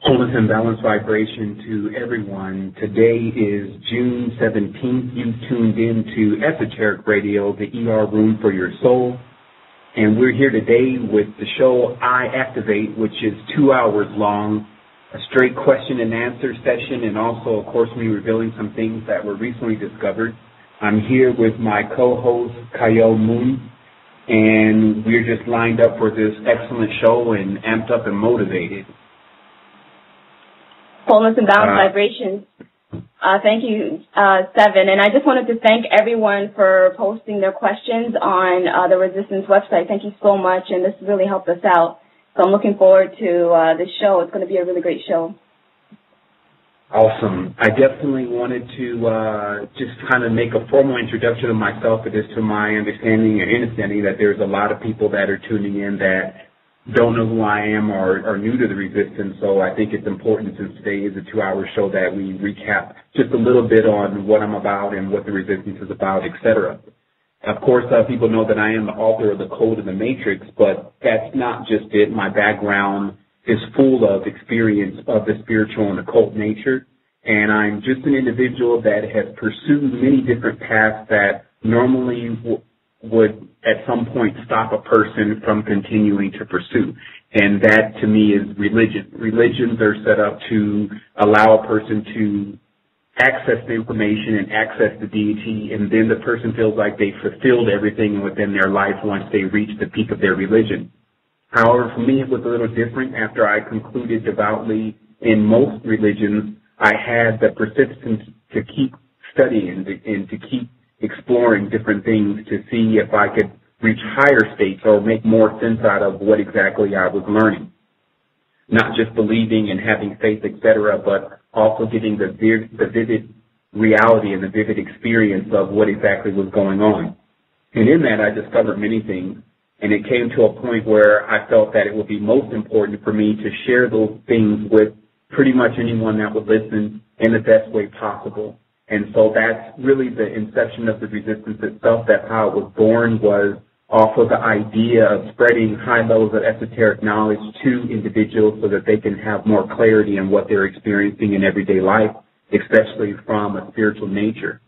Wholeness and balance vibration to everyone. Today is June 17th. You tuned in to Esoteric Radio, the ER Room for Your Soul. And we're here today with the show iActivate, which is 2 hours long, a straight question and answer session, and also, of course, me revealing some things that were recently discovered. I'm here with my co-host, Kyle Moon, and we're just lined up for this excellent show and amped up and motivated. Wholeness and balance vibrations. Thank you, Sevan. And I just wanted to thank everyone for posting their questions on the Resistance website. Thank you so much, and this really helped us out. So I'm looking forward to this show. It's going to be a really great show. Awesome. I definitely wanted to just kind of make a formal introduction of myself. It is to my understanding and understanding that there's a lot of people that are tuning in that don't know who I am or are new to the Resistance, so I think it's important, since today is a 2-hour show, that we recap just a little bit on what I'm about and what the Resistance is about, etc. Of course, people know that I am the author of The Code of the Matrix, but that's not just it. My background is full of experience of the spiritual and occult nature, and I'm just an individual that has pursued many different paths that normally would at some point stop a person from continuing to pursue. And that, to me, is religion. Religions are set up to allow a person to access the information and access the deity, and then the person feels like they fulfilled everything within their life once they reach the peak of their religion. However, for me, it was a little different. After I concluded devoutly in most religions, I had the persistence to keep studying and to keep exploring different things to see if I could reach higher states or make more sense out of what exactly I was learning. Not just believing and having faith, etc., but also getting the vivid reality and the vivid experience of what exactly was going on. And in that, I discovered many things, and it came to a point where I felt that it would be most important for me to share those things with pretty much anyone that would listen in the best way possible. And so that's really the inception of the Resistance itself. That's how it was born, was off of the idea of spreading high levels of esoteric knowledge to individuals so that they can have more clarity in what they're experiencing in everyday life, especially from a spiritual nature.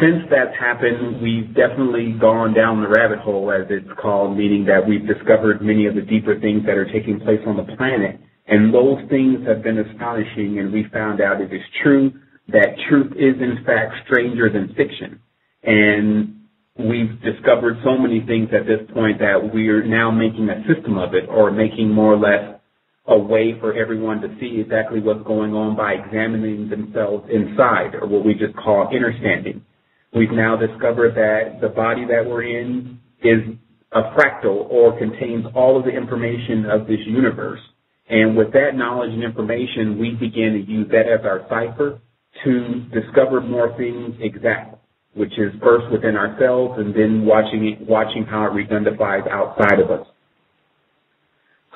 Since that's happened, we've definitely gone down the rabbit hole, as it's called, meaning that we've discovered many of the deeper things that are taking place on the planet. And those things have been astonishing, and we found out it is true that truth is, in fact, stranger than fiction. And we've discovered so many things at this point that we're now making a system of it, or making more or less a way for everyone to see exactly what's going on by examining themselves inside, or what we just call understanding. We've now discovered that the body that we're in is a fractal, or contains all of the information of this universe. And with that knowledge and information, we begin to use that as our cipher to discover more things exact, which is first within ourselves and then watching how it redundifies outside of us.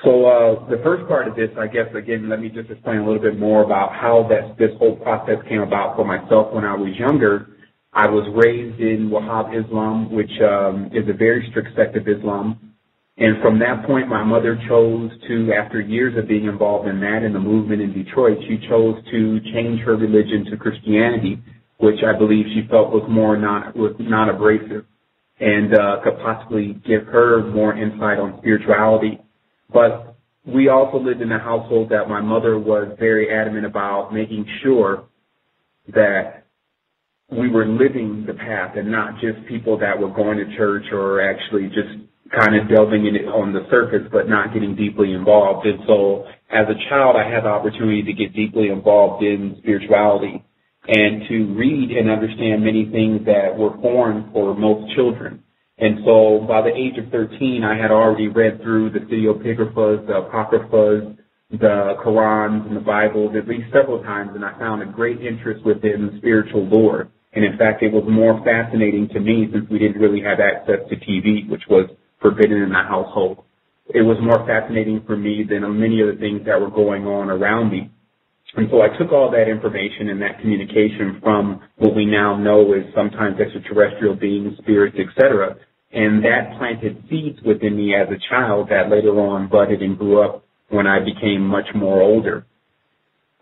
So the first part of this, I guess, again, let me just explain a little bit more about how this whole process came about for myself. When I was younger, I was raised in Wahhab Islam, which is a very strict sect of Islam. And from that point, my mother chose to, after years of being involved in that, in the movement in Detroit, she chose to change her religion to Christianity, which I believe she felt was not abrasive and could possibly give her more insight on spirituality. But we also lived in a household that my mother was very adamant about making sure that we were living the path and not just people that were going to church or actually just kind of delving in it on the surface but not getting deeply involved. And so as a child, I had the opportunity to get deeply involved in spirituality and to read and understand many things that were foreign for most children. And so by the age of 13, I had already read through the Pseudepigraphas, the Apocryphas, the Qurans, and the Bibles at least several times, and I found a great interest within spiritual lore. And in fact, it was more fascinating to me since we didn't really have access to TV, which was forbidden in my household. It was more fascinating for me than many of the things that were going on around me. And so I took all that information and that communication from what we now know is sometimes extraterrestrial beings, spirits, etc., and that planted seeds within me as a child that later on budded and grew up when I became much more older.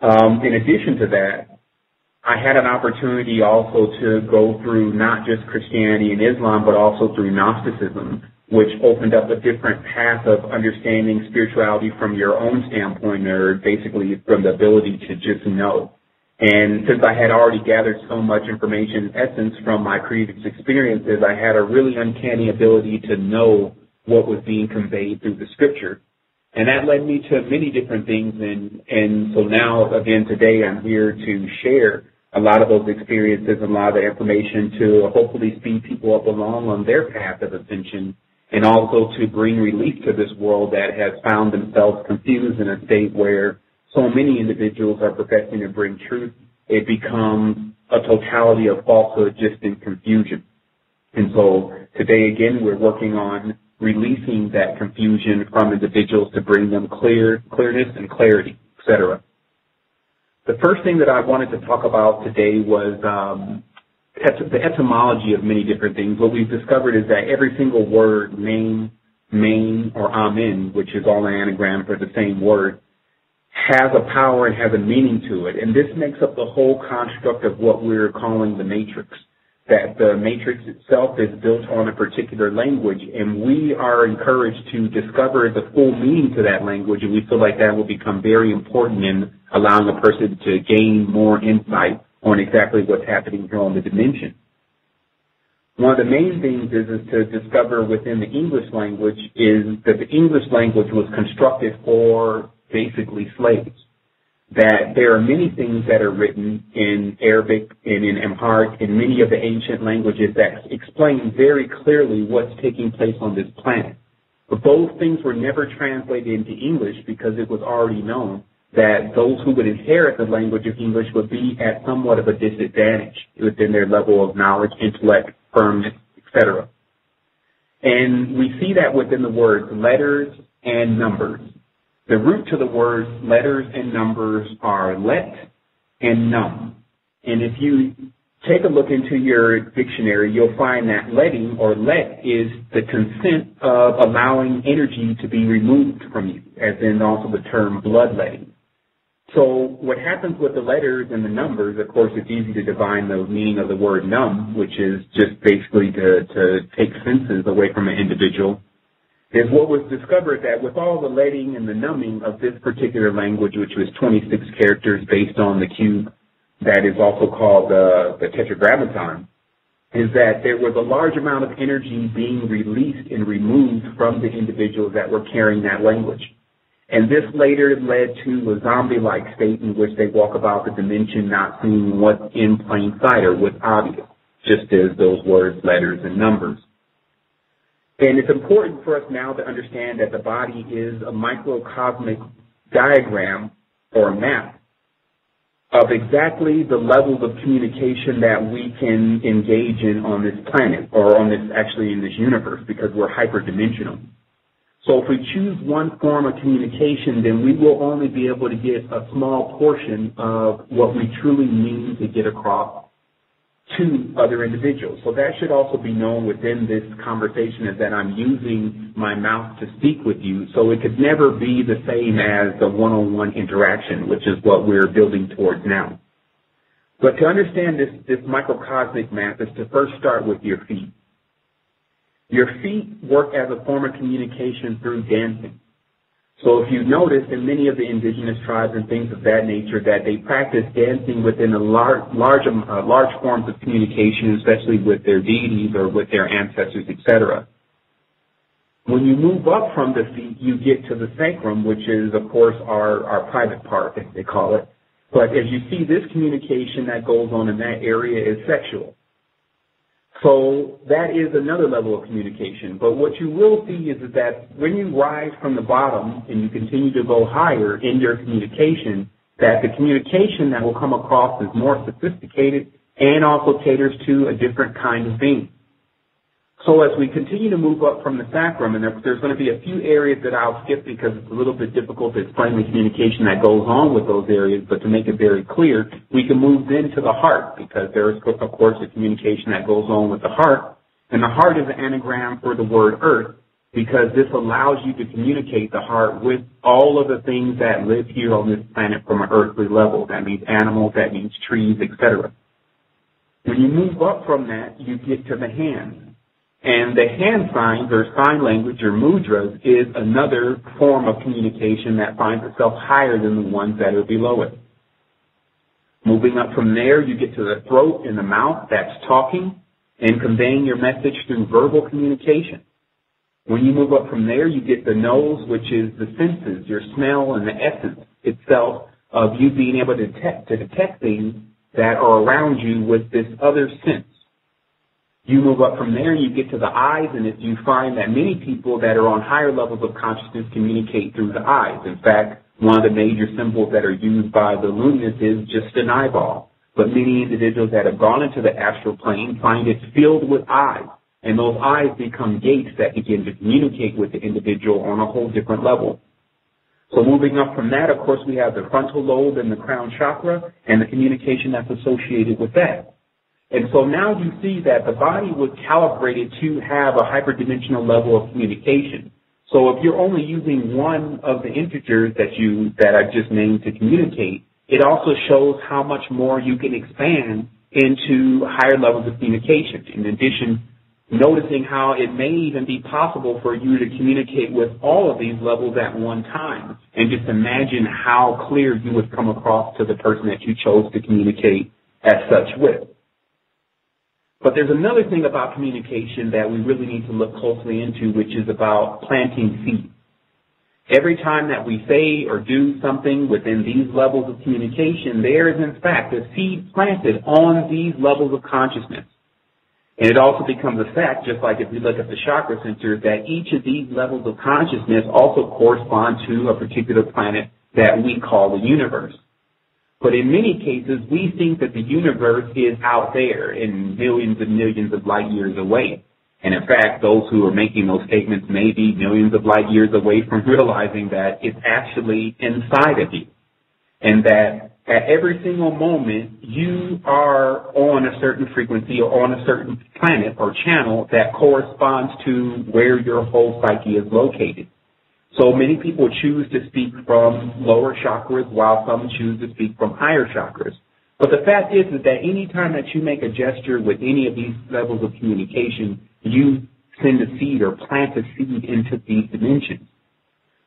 In addition to that, I had an opportunity also to go through not just Christianity and Islam, but also through Gnosticism, which opened up a different path of understanding spirituality from your own standpoint, or basically from the ability to just know. And since I had already gathered so much information, in essence, from my previous experiences, I had a really uncanny ability to know what was being conveyed through the scripture. And that led me to many different things. And so now, again, today I'm here to share a lot of those experiences and a lot of the information to hopefully speed people up along on their path of ascension, and also to bring relief to this world that has found themselves confused in a state where so many individuals are professing to bring truth. It becomes a totality of falsehood just in confusion. And so today, again, we're working on releasing that confusion from individuals to bring them clearness and clarity, etc. The first thing that I wanted to talk about today was the etymology of many different things. What we've discovered is that every single word, name, main, or amen, which is all an anagram for the same word, has a power and has a meaning to it. And this makes up the whole construct of what we're calling the matrix, that the matrix itself is built on a particular language, and we are encouraged to discover the full meaning to that language, and we feel like that will become very important in allowing a person to gain more insight on exactly what's happening here on the dimension. One of the main things is to discover within the English language is that the English language was constructed for basically slaves. That there are many things that are written in Arabic and in Amharic and many of the ancient languages that explain very clearly what's taking place on this planet. But those things were never translated into English because it was already known that those who would inherit the language of English would be at somewhat of a disadvantage within their level of knowledge, intellect, firmness, etc. And we see that within the words letters and numbers. The root to the words letters and numbers are let and num. And if you take a look into your dictionary, you'll find that letting or let is the consent of allowing energy to be removed from you, as in also the term bloodletting. So what happens with the letters and the numbers, of course, it's easy to divine the meaning of the word num, which is just basically to take senses away from an individual, is what was discovered that with all the letting and the numbing of this particular language, which was 26 characters based on the cube that is also called the tetragrammaton, is that there was a large amount of energy being released and removed from the individuals that were carrying that language. And this later led to a zombie-like state in which they walk about the dimension not seeing what's in plain sight or what's obvious, just as those words, letters, and numbers. And it's important for us now to understand that the body is a microcosmic diagram or map of exactly the levels of communication that we can engage in on this planet, or on this, actually in this universe, because we're hyperdimensional. So if we choose one form of communication, then we will only be able to get a small portion of what we truly mean to get across to other individuals. So that should also be known within this conversation, is that I'm using my mouth to speak with you, so it could never be the same as the one-on-one interaction, which is what we're building towards now. But to understand this microcosmic map is to first start with your feet. Your feet work as a form of communication through dancing. So if you notice in many of the indigenous tribes and things of that nature that they practice dancing within a large forms of communication, especially with their deities or with their ancestors, etc. When you move up from the feet, you get to the sacrum, which is, of course, our private part, as they call it. But as you see, this communication that goes on in that area is sexual. So that is another level of communication. But what you will see is that when you rise from the bottom and you continue to go higher in your communication, that the communication that will come across is more sophisticated and also caters to a different kind of being. So as we continue to move up from the sacrum, and there's going to be a few areas that I'll skip because it's a little bit difficult to explain the communication that goes on with those areas, but to make it very clear, we can move then to the heart, because there is, of course, a communication that goes on with the heart, and the heart is an anagram for the word earth, because this allows you to communicate the heart with all of the things that live here on this planet from an earthly level. That means animals, that means trees, etc. When you move up from that, you get to the hands. And the hand signs or sign language or mudras is another form of communication that finds itself higher than the ones that are below it. Moving up from there, you get to the throat and the mouth, that's talking and conveying your message through verbal communication. When you move up from there, you get the nose, which is the senses, your smell and the essence itself of you being able to detect things that are around you with this other sense. You move up from there, you get to the eyes, and if you find that many people that are on higher levels of consciousness communicate through the eyes. In fact, one of the major symbols that are used by the luminous is just an eyeball. But many individuals that have gone into the astral plane find it filled with eyes, and those eyes become gates that begin to communicate with the individual on a whole different level. So moving up from that, of course, we have the frontal lobe and the crown chakra and the communication that's associated with that. And so now you see that the body was calibrated to have a hyperdimensional level of communication. So if you're only using one of the integers that I just named to communicate, it also shows how much more you can expand into higher levels of communication. In addition, noticing how it may even be possible for you to communicate with all of these levels at one time. And just imagine how clear you would come across to the person that you chose to communicate as such with. But there's another thing about communication that we really need to look closely into, which is about planting seeds. Every time that we say or do something within these levels of communication, there is in fact a seed planted on these levels of consciousness. And it also becomes a fact, just like if we look at the chakra centers, that each of these levels of consciousness also correspond to a particular planet that we call the universe. But in many cases, we think that the universe is out there and millions of light years away. And in fact, those who are making those statements may be millions of light years away from realizing that it's actually inside of you. And that at every single moment, you are on a certain frequency or on a certain planet or channel that corresponds to where your whole psyche is located. So many people choose to speak from lower chakras while some choose to speak from higher chakras. But the fact is that any time that you make a gesture with any of these levels of communication, you send a seed or plant a seed into these dimensions.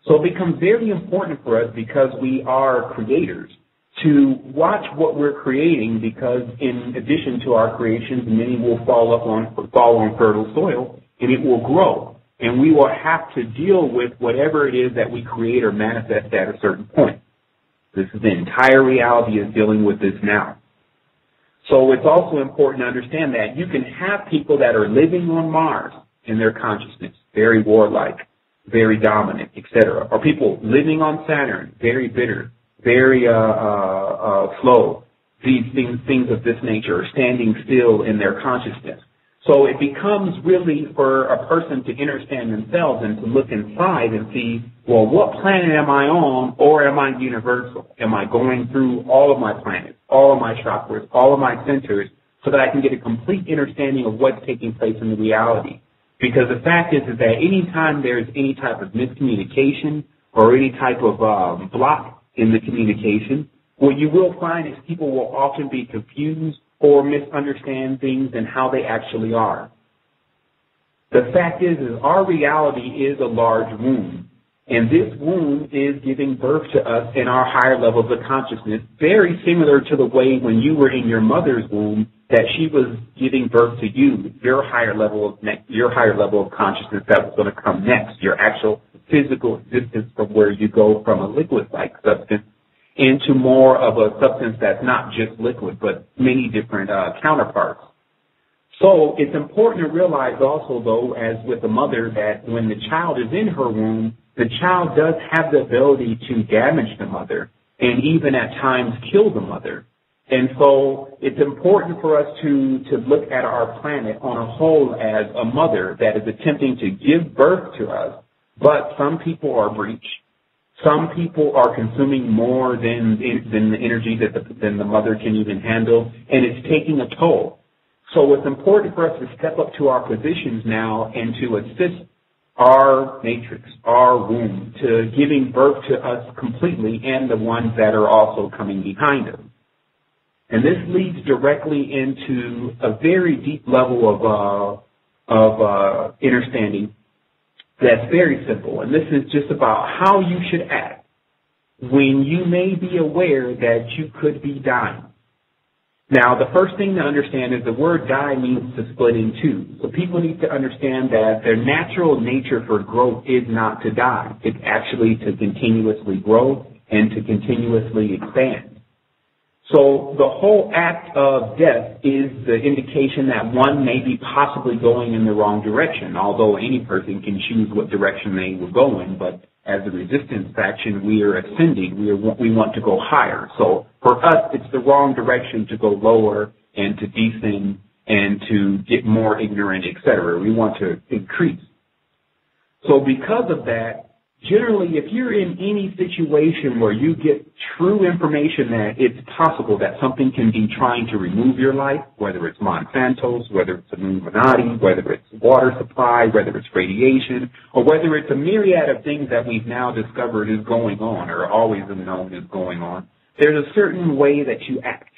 So it becomes very important for us, because we are creators, to watch what we're creating, because in addition to our creations, many will fall on fertile soil and it will grow. And we will have to deal with whatever it is that we create or manifest at a certain point. This is the entire reality is dealing with this now. So it's also important to understand that you can have people that are living on Mars in their consciousness, very warlike, very dominant, etc. Or people living on Saturn, very bitter, very slow. These things of this nature are standing still in their consciousness. So it becomes really for a person to understand themselves and to look inside and see, well, what planet am I on, or am I universal? Am I going through all of my planets, all of my chakras, all of my centers, so that I can get a complete understanding of what's taking place in the reality? Because the fact is that any time there's any type of miscommunication or any type of block in the communication, what you will find is people will often be confused or misunderstand things and how they actually are. The fact is our reality is a large womb, and this womb is giving birth to us in our higher levels of consciousness, very similar to the way when you were in your mother's womb that she was giving birth to you, your higher level of consciousness that was going to come next, your actual physical existence from where you go from a liquid-like substance into more of a substance that's not just liquid, but many different counterparts. So it's important to realize also, though, as with the mother, that when the child is in her womb, the child does have the ability to damage the mother and even at times kill the mother. And so it's important for us to look at our planet on a whole as a mother that is attempting to give birth to us, but some people are breached. Some people are consuming more than the energy than the mother can even handle, and it's taking a toll. So it's important for us to step up to our positions now and to assist our matrix, our womb, to giving birth to us completely and the ones that are also coming behind us. And this leads directly into a very deep level of understanding that's very simple. And this is just about how you should act when you may be aware that you could be dying. Now, the first thing to understand is the word die means to split in two. So people need to understand that their natural nature for growth is not to die. It's actually to continuously grow and to continuously expand. So the whole act of death is the indication that one may be possibly going in the wrong direction, although any person can choose what direction they will go in, but as a resistance faction, we are ascending. We want to go higher. So for us, it's the wrong direction to go lower and to descend and to get more ignorant, etc. We want to increase. So because of that, generally, if you're in any situation where you get true information that it's possible that something can be trying to remove your life, whether it's Monsanto's, whether it's Illuminati, whether it's water supply, whether it's radiation, or whether it's a myriad of things that we've now discovered is going on or always known is going on, there's a certain way that you act.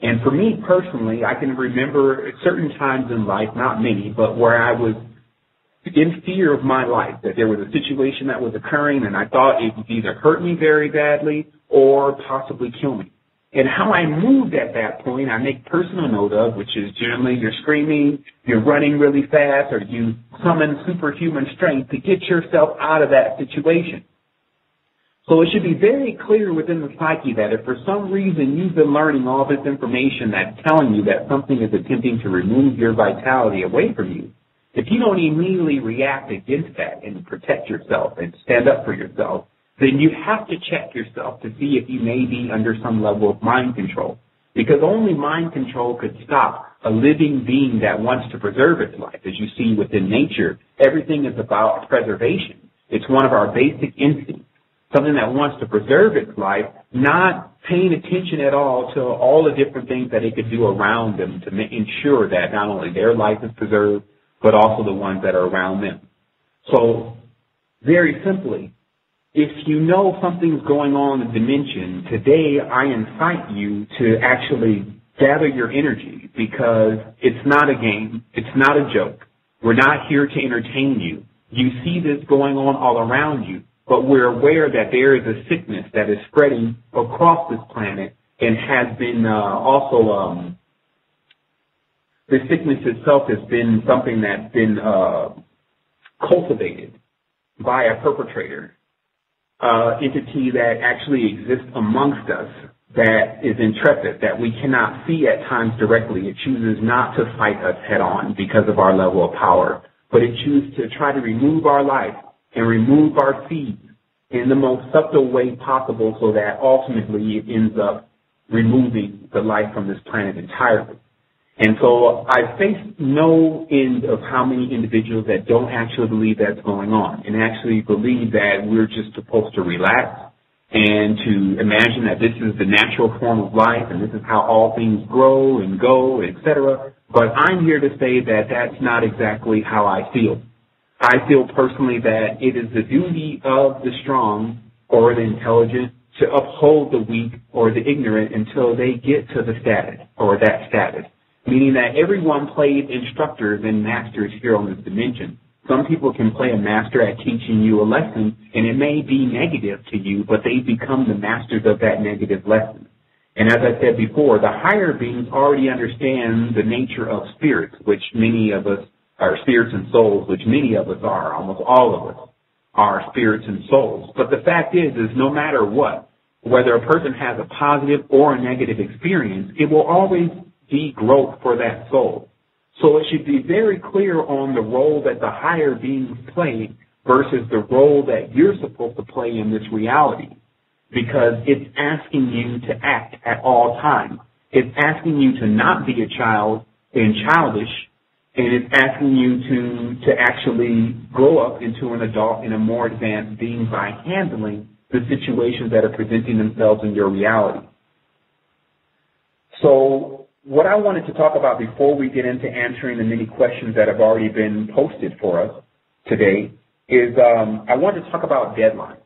And for me personally, I can remember certain times in life, not many, but where I was in fear of my life, that there was a situation that was occurring and I thought it would either hurt me very badly or possibly kill me. And how I moved at that point, I make personal note of, which is generally you're screaming, you're running really fast, or you summon superhuman strength to get yourself out of that situation. So it should be very clear within the psyche that if for some reason you've been learning all this information that's telling you that something is attempting to remove your vitality away from you, if you don't immediately react against that and protect yourself and stand up for yourself, then you have to check yourself to see if you may be under some level of mind control. Because only mind control could stop a living being that wants to preserve its life. As you see within nature, everything is about preservation. It's one of our basic instincts, something that wants to preserve its life, not paying attention at all to all the different things that it could do around them to ensure that not only their life is preserved, but also the ones that are around them. So, very simply, if you know something's going on in the dimension, today I incite you to actually gather your energy because it's not a game, it's not a joke. We're not here to entertain you. You see this going on all around you, but we're aware that there is a sickness that is spreading across this planet and has been the sickness itself has been something that's been cultivated by a perpetrator, entity that actually exists amongst us, that is intrepid, that we cannot see at times directly. It chooses not to fight us head on because of our level of power, but it chooses to try to remove our life and remove our seeds in the most subtle way possible so that ultimately it ends up removing the life from this planet entirely. And so I face no end of how many individuals that don't actually believe that's going on and actually believe that we're just supposed to relax and to imagine that this is the natural form of life and this is how all things grow and go, etc. But I'm here to say that that's not exactly how I feel. I feel personally that it is the duty of the strong or the intelligent to uphold the weak or the ignorant until they get to the status or that status. Meaning that everyone plays instructors and masters here on this dimension. Some people can play a master at teaching you a lesson, and it may be negative to you, but they become the masters of that negative lesson. And as I said before, the higher beings already understand the nature of spirits, which many of us are spirits and souls, which many of us are, almost all of us are spirits and souls. But the fact is no matter what, whether a person has a positive or a negative experience, it will always be growth for that soul. So it should be very clear on the role that the higher beings play versus the role that you're supposed to play in this reality, because it's asking you to act at all times. It's asking you to not be a child and childish, and it's asking you to actually grow up into an adult and a more advanced being by handling the situations that are presenting themselves in your reality. So what I wanted to talk about before we get into answering the many questions that have already been posted for us today is I wanted to talk about deadlines.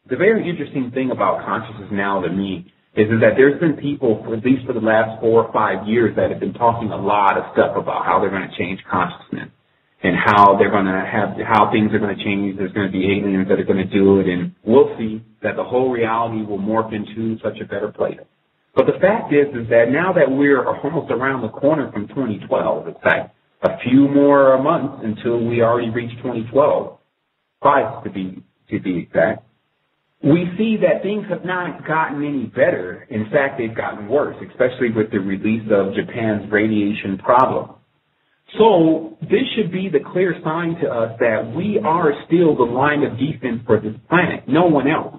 The very interesting thing about consciousness now to me is that there's been people, at least for the last 4 or 5 years, that have been talking a lot of stuff about how they're going to change consciousness and how they're going to how things are going to change. There's going to be aliens that are going to do it, and we'll see that the whole reality will morph into such a better place. But the fact is that now that we're almost around the corner from 2012, in fact, a few more months until we already reach 2012, 5 to be exact, we see that things have not gotten any better. In fact, they've gotten worse, especially with the release of Japan's radiation problem. So this should be the clear sign to us that we are still the line of defense for this planet, no one else.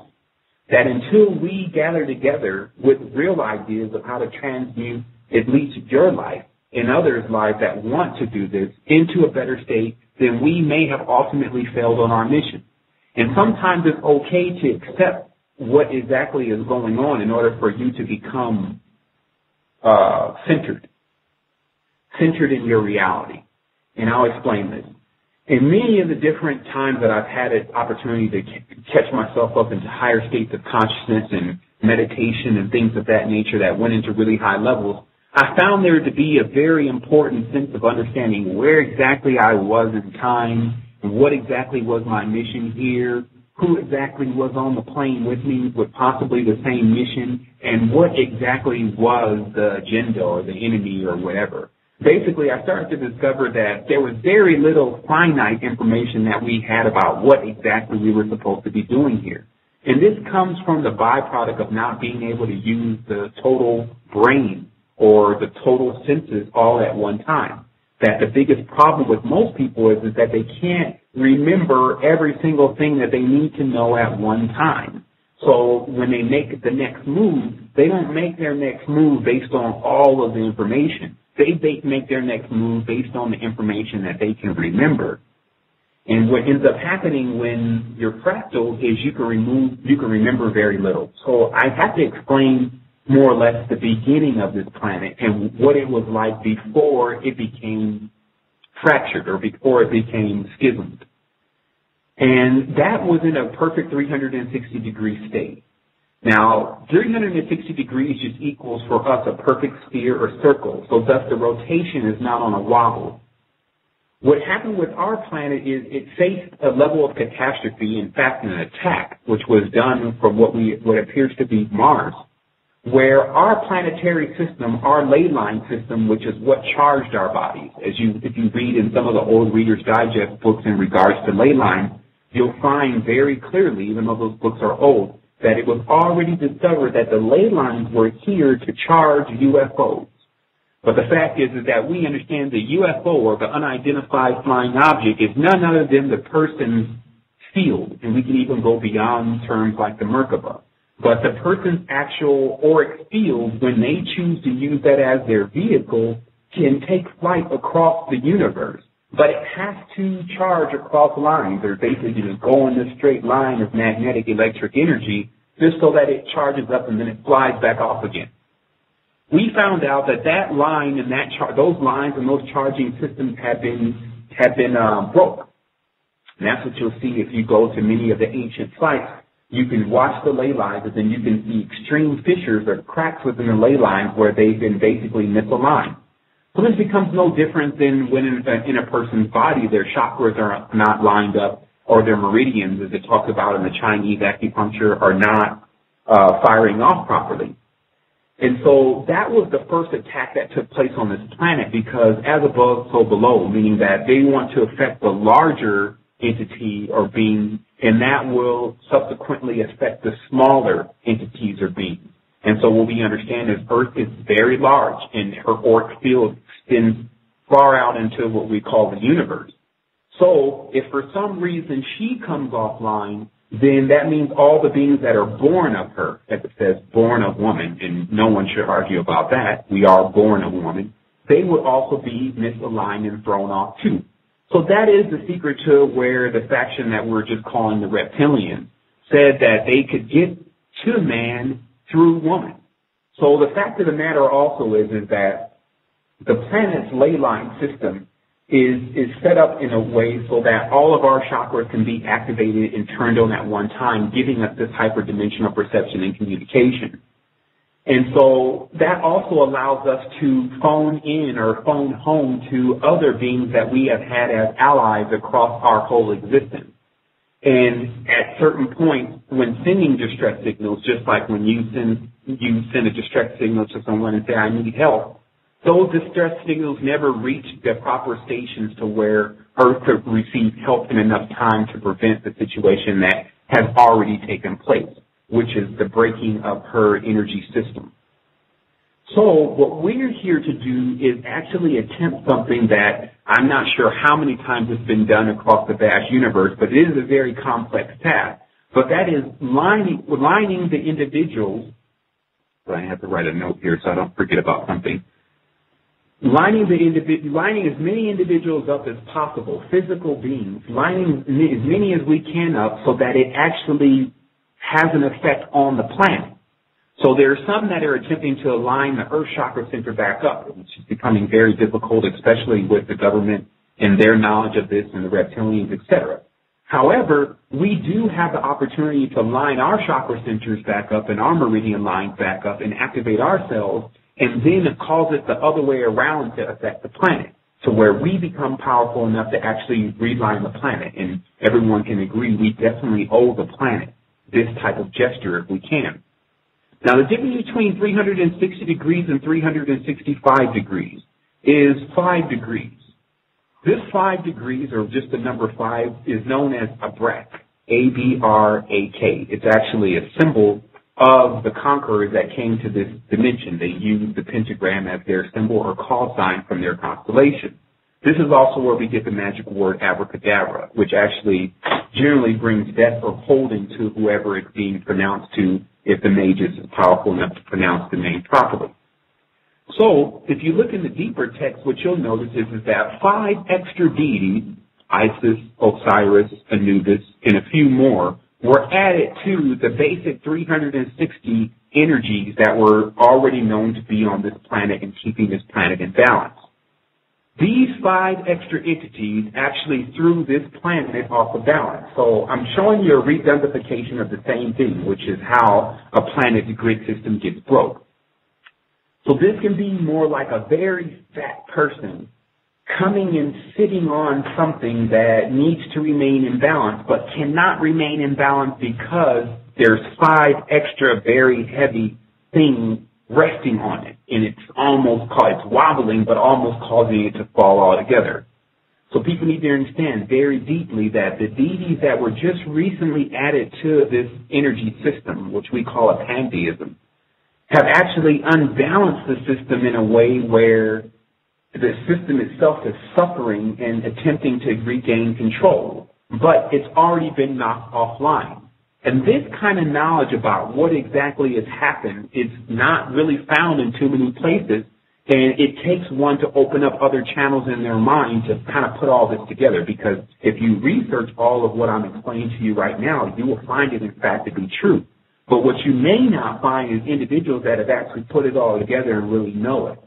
That until we gather together with real ideas of how to transmute at least your life and others' lives that want to do this into a better state, then we may have ultimately failed on our mission. And sometimes it's okay to accept what exactly is going on in order for you to become centered in your reality. And I'll explain this. In many of the different times that I've had an opportunity to catch myself up into higher states of consciousness and meditation and things of that nature that went into really high levels, I found there to be a very important sense of understanding where exactly I was in time and what exactly was my mission here, who exactly was on the plane with me with possibly the same mission, and what exactly was the agenda or the enemy or whatever. Basically, I started to discover that there was very little finite information that we had about what exactly we were supposed to be doing here. And this comes from the byproduct of not being able to use the total brain or the total senses all at one time. That the biggest problem with most people is that they can't remember every single thing that they need to know at one time. So when they make the next move, they don't make their next move based on all of the information. They make their next move based on the information that they can remember. And what ends up happening when you're fractal is you can remember very little. So I have to explain more or less the beginning of this planet and what it was like before it became fractured or before it became schismed. And that was in a perfect 360-degree state. Now, 360 degrees just equals for us a perfect sphere or circle, so thus the rotation is not on a wobble. What happened with our planet is it faced a level of catastrophe, in fact an attack, which was done from what appears to be Mars, where our planetary system, our ley line system, which is what charged our bodies, if you read in some of the old Reader's Digest books in regards to ley lines, you'll find very clearly, even though those books are old, that it was already discovered that the ley lines were here to charge UFOs. But the fact is that we understand the UFO, or the unidentified flying object, is none other than the person's field, and we can even go beyond terms like the Merkaba. But the person's actual auric field, when they choose to use that as their vehicle, can take flight across the universe. But it has to charge across lines, or basically just go in this straight line of magnetic electric energy, just so that it charges up and then it flies back off again. We found out that line and those lines and those charging systems have been broke. And that's what you'll see if you go to many of the ancient sites. You can watch the ley lines, and then you can see extreme fissures or cracks within the ley lines where they've been basically misaligned. So this becomes no different than when in a person's body their chakras are not lined up, or their meridians, as it talks about in the Chinese acupuncture, are not firing off properly. And so that was the first attack that took place on this planet, because as above, so below, meaning that they want to affect the larger entity or being, and that will subsequently affect the smaller entities or beings. And so what we understand is Earth is very large, and her auric field extends far out into what we call the universe. So if for some reason she comes offline, then that means all the beings that are born of her, as it says, born of woman, and no one should argue about that, we are born of woman, they would also be misaligned and thrown off too. So that is the secret to where the faction that we're just calling the reptilians said that they could get to man through woman. So the fact of the matter also is that the planet's ley line system is set up in a way so that all of our chakras can be activated and turned on at one time, giving us this hyperdimensional perception and communication. And so that also allows us to phone in or phone home to other beings that we have had as allies across our whole existence. And at certain points, when sending distress signals, just like when you send a distress signal to someone and say, I need help, those distress signals never reach the proper stations to where Earth could receive help in enough time to prevent the situation that has already taken place, which is the breaking of her energy system. So what we're here to do is actually attempt something that I'm not sure how many times it's been done across the vast universe, but it is a very complex task. But that is lining the individuals. But I have to write a note here so I don't forget about something. Lining as many individuals up as possible, physical beings, lining as many as we can up so that it actually has an effect on the planet. So there are some that are attempting to align the Earth Chakra Center back up, which is becoming very difficult, especially with the government and their knowledge of this and the reptilians, etc. However, we do have the opportunity to line our chakra centers back up and our meridian lines back up and activate ourselves, and then cause it the other way around to affect the planet, to where we become powerful enough to actually realign the planet. And everyone can agree we definitely owe the planet this type of gesture if we can. Now, the difference between 360 degrees and 365 degrees is 5 degrees. This 5 degrees, or just the number 5, is known as a Abrak, A-B-R-A-K. It's actually a symbol of the conquerors that came to this dimension. They used the pentagram as their symbol or call sign from their constellation. This is also where we get the magic word abracadabra, which actually generally brings death or holding to whoever it's being pronounced to, if the mage is powerful enough to pronounce the name properly. So, if you look in the deeper text, what you'll notice is that 5 extra deities, Isis, Osiris, Anubis, and a few more, were added to the basic 360 energies that were already known to be on this planet and keeping this planet in balance. These 5 extra entities actually threw this planet off of balance. So I'm showing you a redundification of the same thing, which is how a planet's grid system gets broke. So this can be more like a very fat person coming and sitting on something that needs to remain in balance, but cannot remain in balance because there's 5 extra very heavy things resting on it, and it's wobbling, but almost causing it to fall altogether. So people need to understand very deeply that the deities that were just recently added to this energy system, which we call a pantheism, have actually unbalanced the system in a way where the system itself is suffering and attempting to regain control, but it's already been knocked offline. And this kind of knowledge about what exactly has happened is not really found in too many places, and it takes one to open up other channels in their mind to kind of put all this together, because if you research all of what I'm explaining to you right now, you will find it in fact to be true. But what you may not find is individuals that have actually put it all together and really know it.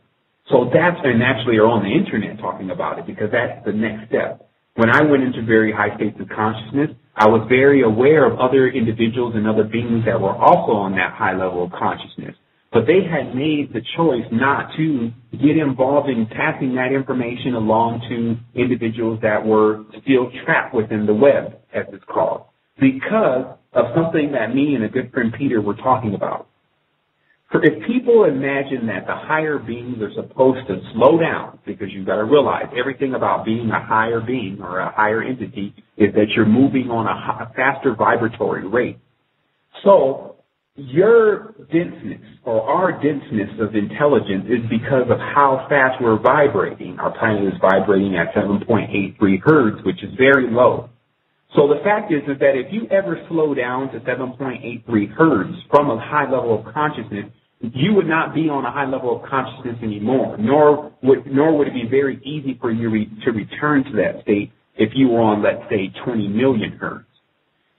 So and actually are on the internet talking about it, because that's the next step. When I went into very high states of consciousness, I was very aware of other individuals and other beings that were also on that high level of consciousness. But they had made the choice not to get involved in passing that information along to individuals that were still trapped within the web, as it's called, because of something that me and a good friend Peter were talking about. If people imagine that the higher beings are supposed to slow down, because you've got to realize everything about being a higher being or a higher entity is that you're moving on a faster vibratory rate. So your denseness or our denseness of intelligence is because of how fast we're vibrating. Our planet is vibrating at 7.83 hertz, which is very low. So the fact is that if you ever slow down to 7.83 hertz from a high level of consciousness, you would not be on a high level of consciousness anymore, nor would it be very easy for you to return to that state if you were on, let's say, 20 million hertz.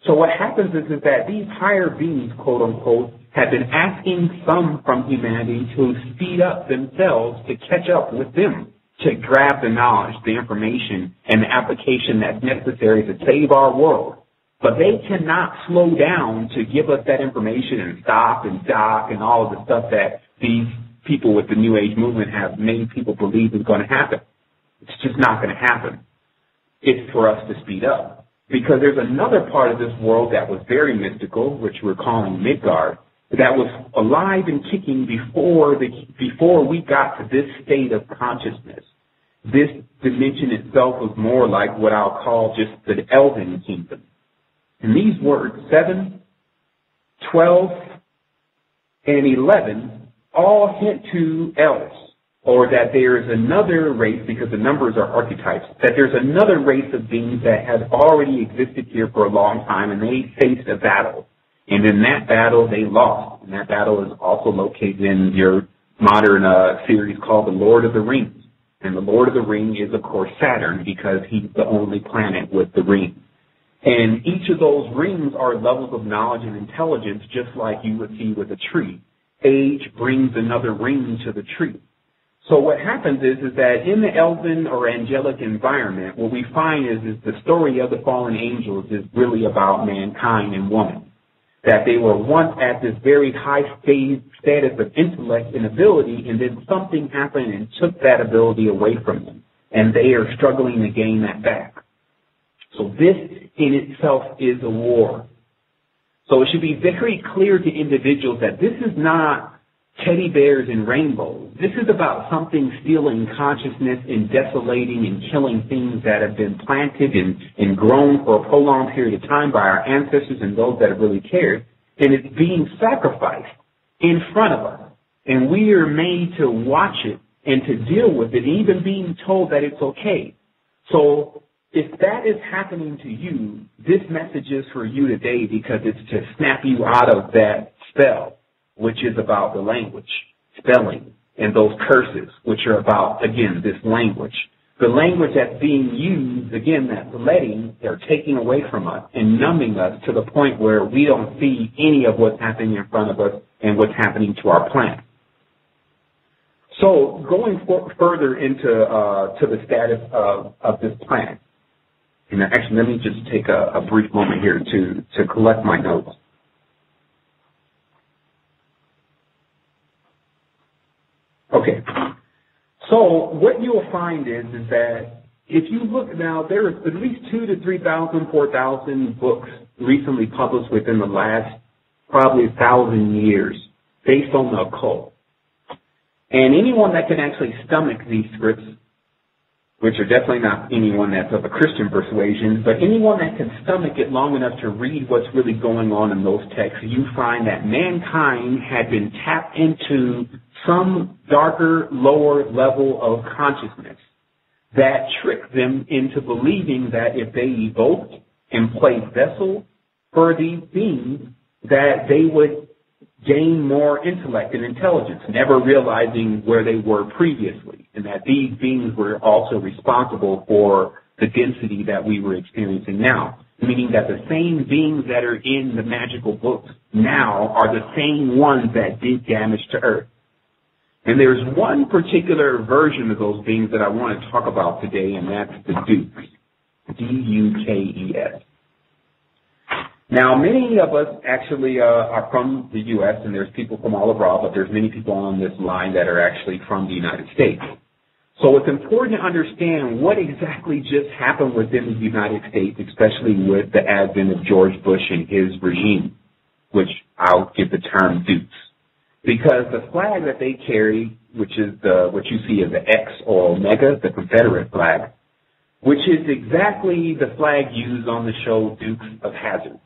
So what happens is that these higher beings, quote unquote, have been asking some from humanity to speed up themselves to catch up with them. to grab the knowledge, the information, and the application that's necessary to save our world. But they cannot slow down to give us that information and stop and dock and all of the stuff that these people with the New Age movement have made people believe is going to happen. It's just not going to happen. It's for us to speed up. Because there's another part of this world that was very mystical, which we're calling Midgard, that was alive and kicking before we got to this state of consciousness. This dimension itself was more like what I'll call just the Elven kingdom. And these words, 7, 12, and 11, all hint to elves, or that there is another race, because the numbers are archetypes, that there's another race of beings that has already existed here for a long time, and they faced a battle. And in that battle, they lost. And that battle is also located in your modern series called The Lord of the Rings. And the Lord of the Ring is, of course, Saturn, because he's the only planet with the ring. And each of those rings are levels of knowledge and intelligence, just like you would see with a tree. Age brings another ring to the tree. So what happens is that in the elven or angelic environment, what we find is the story of the fallen angels is really about mankind and woman. That they were once at this very high status of intellect and ability, and then something happened and took that ability away from them. And they are struggling to gain that back. So this in itself is a war. So it should be very clear to individuals that this is not teddy bears and rainbows. This is about something stealing consciousness and desolating and killing things that have been planted and grown for a prolonged period of time by our ancestors and those that have really cared. And it's being sacrificed in front of us. And we are made to watch it and to deal with it, even being told that it's okay. So if that is happening to you, this message is for you today, because it's to snap you out of that spell, which is about the language, spelling, and those curses, which are about, again, this language. The language that's being used, again, that's letting, they're taking away from us and numbing us to the point where we don't see any of what's happening in front of us and what's happening to our planet. So going further into to the status of this planet, and actually let me just take a brief moment here to collect my notes. Okay, so what you'll find is that if you look now, there is at least 2,000 to 3,000, 4,000 books recently published within the last probably 1,000 years based on the occult. And anyone that can actually stomach these scripts, which are definitely not anyone that's of a Christian persuasion, but anyone that can stomach it long enough to read what's really going on in those texts, you find that mankind had been tapped into some darker, lower level of consciousness that tricked them into believing that if they evoked and played vessel for these beings, that they would gain more intellect and intelligence, never realizing where they were previously, and that these beings were also responsible for the density that we were experiencing now, meaning that the same beings that are in the magical books now are the same ones that did damage to Earth. And there's one particular version of those beings that I want to talk about today, and that's the Dukes, D-U-K-E-S. Now, many of us actually are from the U.S., and there's people from all abroad, but there's many people on this line that are actually from the United States. So it's important to understand what exactly just happened within the United States, especially with the advent of George Bush and his regime, which I'll give the term Dukes. Because the flag that they carry, which is what you see as the X or Omega, the Confederate flag, which is exactly the flag used on the show Dukes of Hazzard.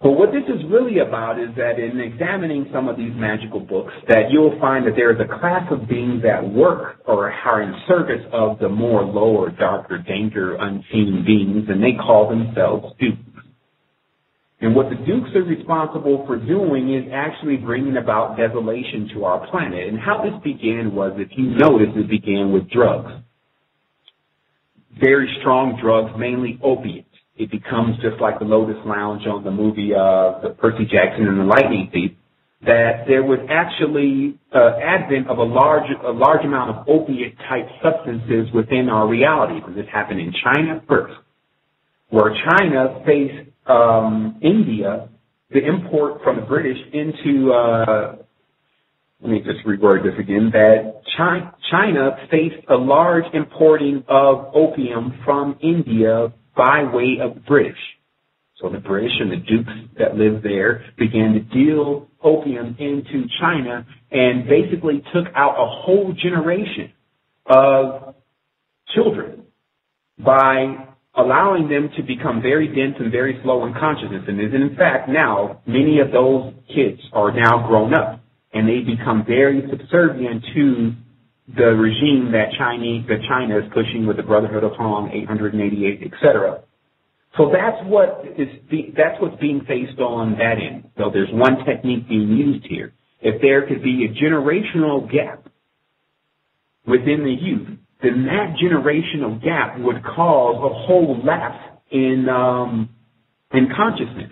But what this is really about is that in examining some of these magical books, that you'll find that there is a class of beings that work or are in service of the more lower, darker, danger, unseen beings, and they call themselves Dukes. And what the Dukes are responsible for doing is actually bringing about desolation to our planet. And how this began was, if you notice, it began with drugs. Very strong drugs, mainly opiates. It becomes just like the Lotus Lounge on the movie the Percy Jackson and the Lightning Thief, that there was actually advent of a large amount of opiate-type substances within our reality. And this happened in China first, where China faced India, the import from the British into, let me just reword this again, that China faced a large importing of opium from India by way of the British. So the British and the dukes that lived there began to deal opium into China and basically took out a whole generation of children by allowing them to become very dense and very slow in consciousness. And in fact, now, many of those kids are now grown up, and they become very subservient to the regime that China is pushing with the Brotherhood of Hong, 888, etc. So that's what's being faced on that end. So there's one technique being used here. If there could be a generational gap within the youth, then that generational gap would cause a whole lapse in consciousness.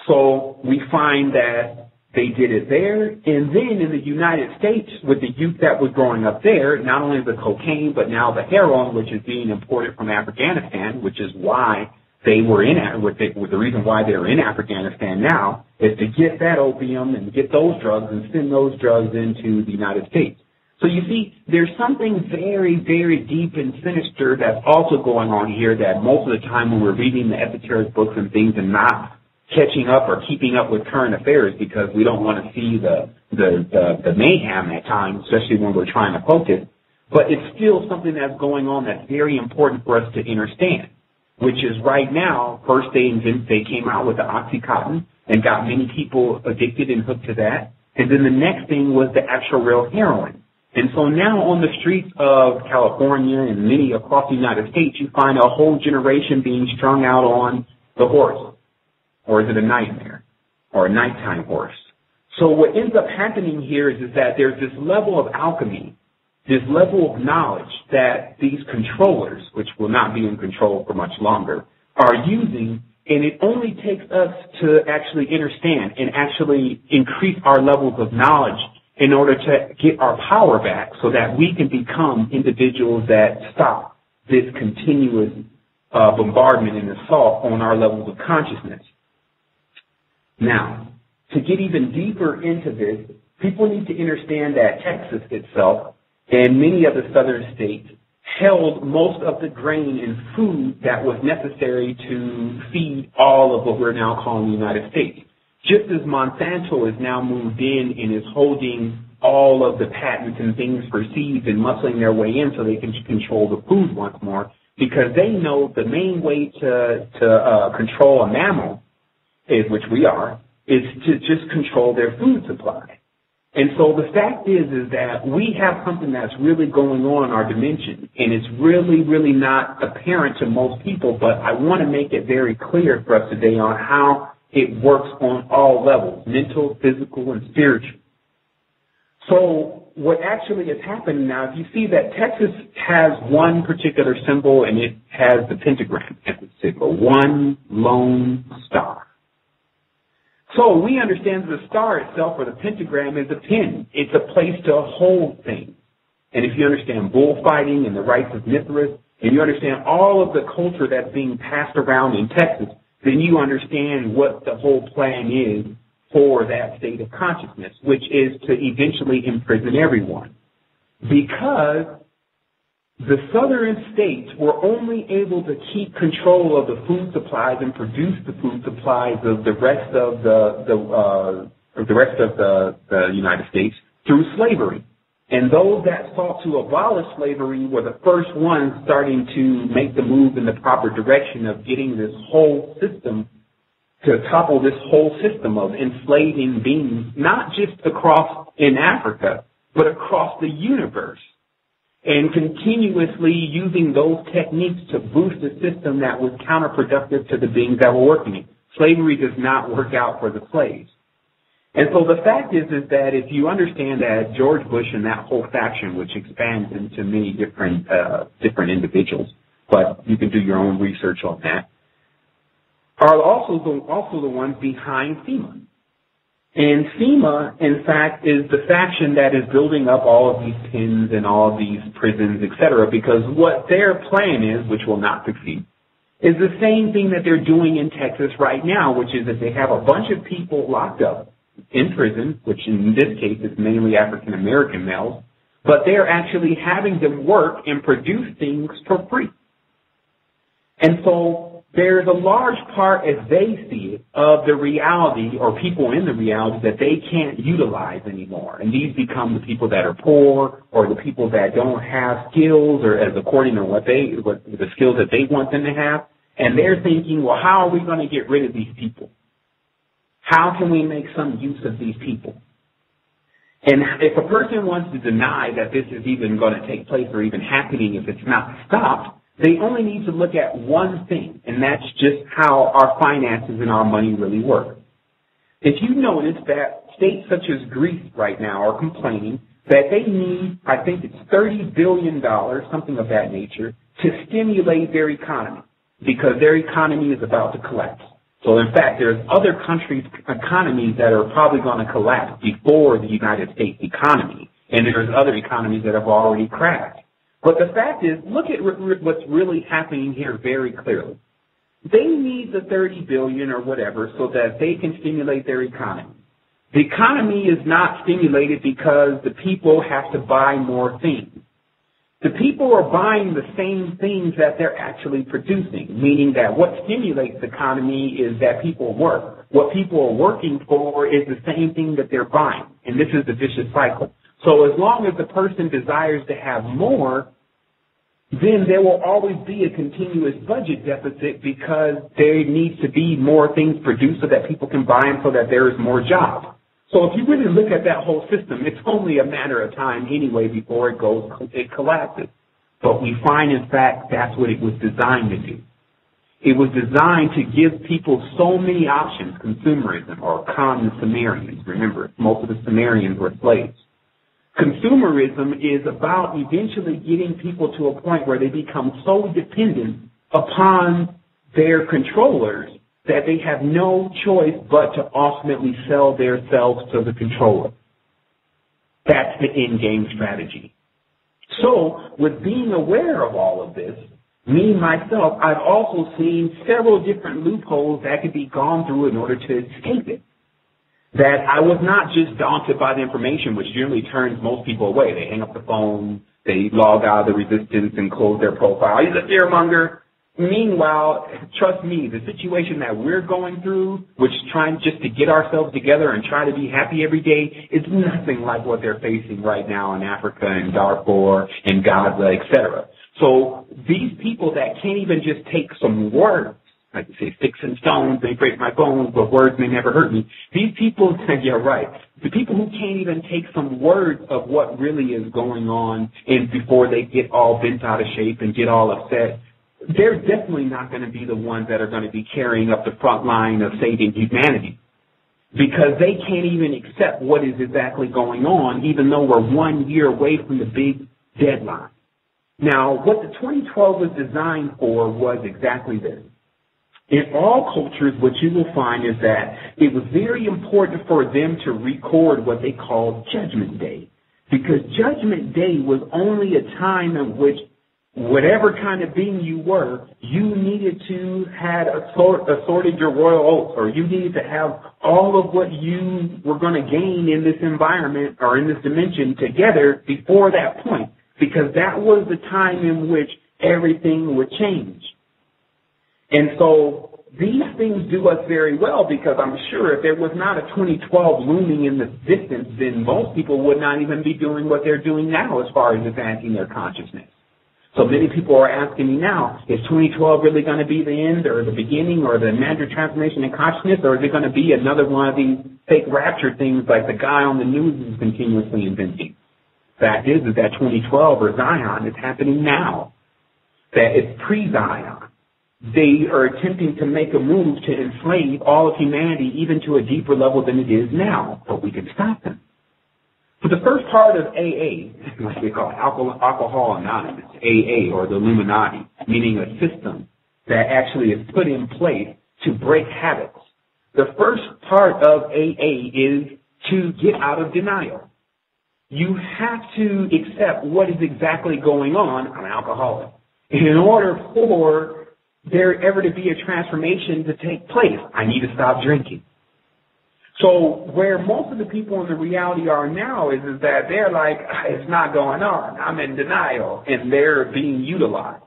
So we find that they did it there, and then in the United States, with the youth that was growing up there, not only the cocaine, but now the heroin, which is being imported from Afghanistan, which is why they were the reason why they're in Afghanistan now, is to get that opium and get those drugs and send those drugs into the United States. So you see, there's something very, very deep and sinister that's also going on here that most of the time when we're reading the esoteric books and things and not catching up or keeping up with current affairs because we don't want to see the mayhem at times, especially when we're trying to focus. But it's still something that's going on that's very important for us to understand, which is right now, first they came out with the Oxycontin and got many people addicted and hooked to that. And then the next thing was the actual real heroin. And so now on the streets of California and many across the United States, you find a whole generation being strung out on the horse. Or is it a nightmare? Or a nighttime horse? So what ends up happening here is that there's this level of alchemy, this level of knowledge that these controllers, which will not be in control for much longer, are using, and it only takes us to actually understand and actually increase our levels of knowledge in order to get our power back so that we can become individuals that stop this continuous bombardment and assault on our levels of consciousness. Now, to get even deeper into this, people need to understand that Texas itself and many of the southern states held most of the grain and food that was necessary to feed all of what we're now calling the United States. Just as Monsanto is now moved in and is holding all of the patents and things for seeds and muscling their way in so they can control the food once more, because they know the main way to control a mammal, which we are, is to just control their food supply. And so the fact is that we have something that's really going on in our dimension, and it's really, really not apparent to most people, but I want to make it very clear for us today on how it works on all levels, mental, physical, and spiritual. So what actually is happening now, if you see that Texas has one particular symbol, and it has the pentagram as the symbol, one lone star. So we understand that the star itself, or the pentagram, is a pin. It's a place to hold things. And if you understand bullfighting and the rights of Mithras, and you understand all of the culture that's being passed around in Texas, then you understand what the whole plan is for that state of consciousness, which is to eventually imprison everyone. Because the southern states were only able to keep control of the food supplies and produce the food supplies of the rest of the United States through slavery. And those that sought to abolish slavery were the first ones starting to make the move in the proper direction of getting this whole system to topple this whole system of enslaving beings, not just across in Africa, but across the universe, and continuously using those techniques to boost a system that was counterproductive to the beings that were working it. Slavery does not work out for the slaves. And so the fact is that if you understand that George Bush and that whole faction, which expands into many different individuals, but you can do your own research on that, are also the ones behind FEMA. And FEMA, in fact, is the faction that is building up all of these pens and all of these prisons, et cetera, because what their plan is, which will not succeed, is the same thing that they're doing in Texas right now, which is that they have a bunch of people locked up in prison, which in this case is mainly African-American males, but they're actually having them work and produce things for free. And so there's a large part, as they see it, of the reality or people in the reality that they can't utilize anymore. And these become the people that are poor or the people that don't have skills or as according to what the skills that they want them to have. And they're thinking, well, how are we going to get rid of these people? How can we make some use of these people? And if a person wants to deny that this is even going to take place or even happening if it's not stopped, they only need to look at one thing, and that's just how our finances and our money really work. If you notice that states such as Greece right now are complaining that they need, I think it's $30 billion, something of that nature, to stimulate their economy because their economy is about to collapse. So, in fact, there's other countries' economies that are probably going to collapse before the United States economy, and there's other economies that have already crashed. But the fact is, look at what's really happening here very clearly. They need the $30 billion or whatever so that they can stimulate their economy. The economy is not stimulated because the people have to buy more things. The people are buying the same things that they're actually producing, meaning that what stimulates the economy is that people work. What people are working for is the same thing that they're buying, and this is the vicious cycle. So as long as the person desires to have more, then there will always be a continuous budget deficit because there needs to be more things produced so that people can buy them so that there is more jobs. So if you really look at that whole system, it's only a matter of time anyway before it collapses. But we find, in fact, that's what it was designed to do. It was designed to give people so many options, consumerism, or the Sumerians. Remember, most of the Sumerians were slaves. Consumerism is about eventually getting people to a point where they become so dependent upon their controllers that they have no choice but to ultimately sell themselves to the controller. That's the end-game strategy. So, with being aware of all of this, me, myself, I've also seen several different loopholes that could be gone through in order to escape it. That I was not just daunted by the information, which generally turns most people away. They hang up the phone, they log out of the resistance and close their profile. He's a fearmonger. Meanwhile, trust me, the situation that we're going through, which is trying just to get ourselves together and try to be happy every day, is nothing like what they're facing right now in Africa and Darfur and Gaza, etc. So these people that can't even just take some words, like you say, sticks and stones may break my bones, but words may never hurt me. These people, yeah, right. The people who can't even take some words of what really is going on and before they get all bent out of shape and get all upset, they're definitely not going to be the ones that are going to be carrying up the front line of saving humanity because they can't even accept what is exactly going on, even though we're 1 year away from the big deadline. Now, what the 2012 was designed for was exactly this. In all cultures, what you will find is that it was very important for them to record what they called Judgment Day, because Judgment Day was only a time in which whatever kind of being you were, you needed to have assorted your royal oaths, or you needed to have all of what you were going to gain in this environment or in this dimension together before that point, because that was the time in which everything would change. And so these things do us very well because I'm sure if there was not a 2012 looming in the distance, then most people would not even be doing what they're doing now as far as advancing their consciousness. So many people are asking me now, is 2012 really going to be the end or the beginning or the major transformation in consciousness, or is it going to be another one of these fake rapture things like the guy on the news is continuously inventing? Fact is that 2012 or Zion is happening now. That it's pre-Zion. They are attempting to make a move to enslave all of humanity even to a deeper level than it is now, but we can stop them. So the first part of AA, like they call it, Alcohol Anonymous, AA, or the Illuminati, meaning a system that actually is put in place to break habits. the first part of AA is to get out of denial. You have to accept what is exactly going on. I'm an alcoholic. In order for there ever to be a transformation to take place, I need to stop drinking. So where most of the people in the reality are now is that they're like, it's not going on. I'm in denial, and they're being utilized.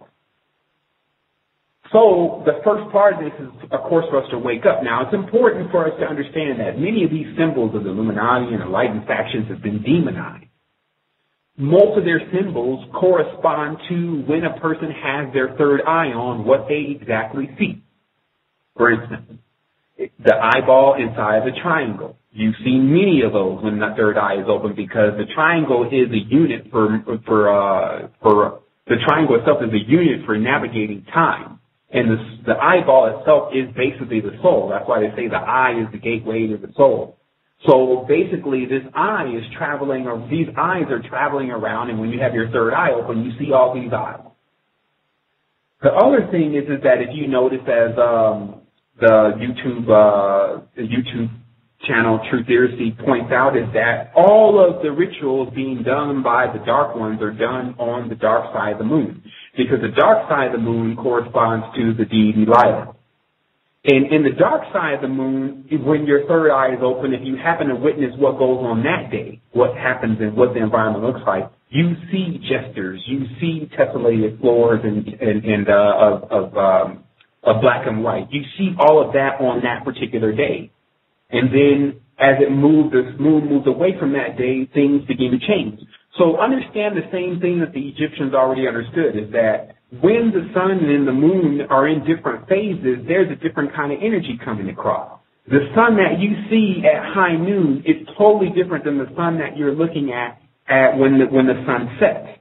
So the first part of this is, of course, for us to wake up. Now, it's important for us to understand that many of these symbols of the Illuminati and enlightened factions have been demonized. Most of their symbols correspond to when a person has their third eye on, what they exactly see. For instance, the eyeball inside the triangle. You see many of those when the third eye is open because the triangle is a unit the triangle itself is a unit for navigating time. And the eyeball itself is basically the soul. That's why they say the eye is the gateway to the soul. So basically this eye is traveling, or these eyes are traveling around, and when you have your third eye open, you see all these eyes. The other thing is that if you notice as the YouTube channel Truth Heresy points out is that all of the rituals being done by the dark ones are done on the dark side of the moon, because the dark side of the moon corresponds to the deity Lilith. And in the dark side of the moon, when your third eye is open, if you happen to witness what goes on that day, what happens and what the environment looks like, you see gestures, you see tessellated floors of black and white. You see all of that on that particular day. And then as the moon moves away from that day, things begin to change. So understand the same thing that the Egyptians already understood, is that when the sun and the moon are in different phases, there's a different kind of energy coming across. The sun that you see at high noon is totally different than the sun that you're looking at when the sun sets.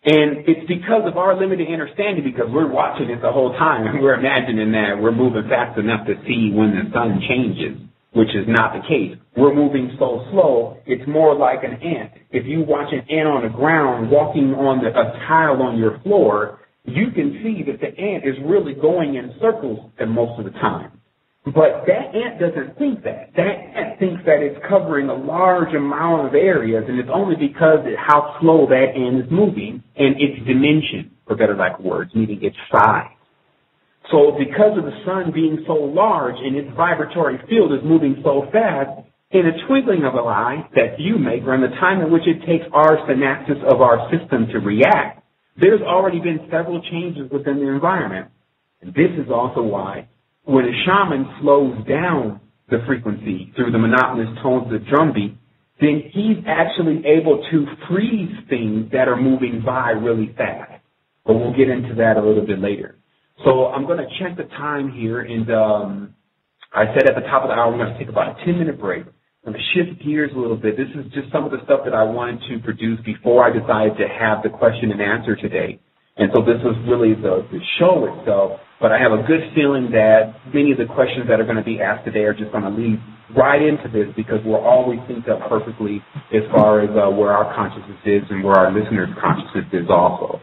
And it's because of our limited understanding, because we're watching it the whole time, and we're imagining that we're moving fast enough to see when the sun changes, which is not the case. We're moving so slow, it's more like an ant. If you watch an ant on the ground walking on a tile on your floor, you can see that the ant is really going in circles most of the time. But that ant doesn't think that. That ant thinks that it's covering a large amount of areas, and it's only because of how slow that ant is moving and its dimension, for better lack of words, meaning its size. So because of the sun being so large and its vibratory field is moving so fast, in a twinkling of an eye that you make, or in the time in which it takes our synapses of our system to react, there's already been several changes within the environment. And this is also why when a shaman slows down the frequency through the monotonous tones of the drumbeat, then he's actually able to freeze things that are moving by really fast. But we'll get into that a little bit later. So I'm going to check the time here, and I said at the top of the hour I'm going to take about a 10-minute break. I'm going to shift gears a little bit. This is just some of the stuff that I wanted to produce before I decided to have the question and answer today. And so this was really the show itself, but I have a good feeling that many of the questions that are going to be asked today are just going to lead right into this, because we're always synced up perfectly as far as where our consciousness is and where our listeners' consciousness is also.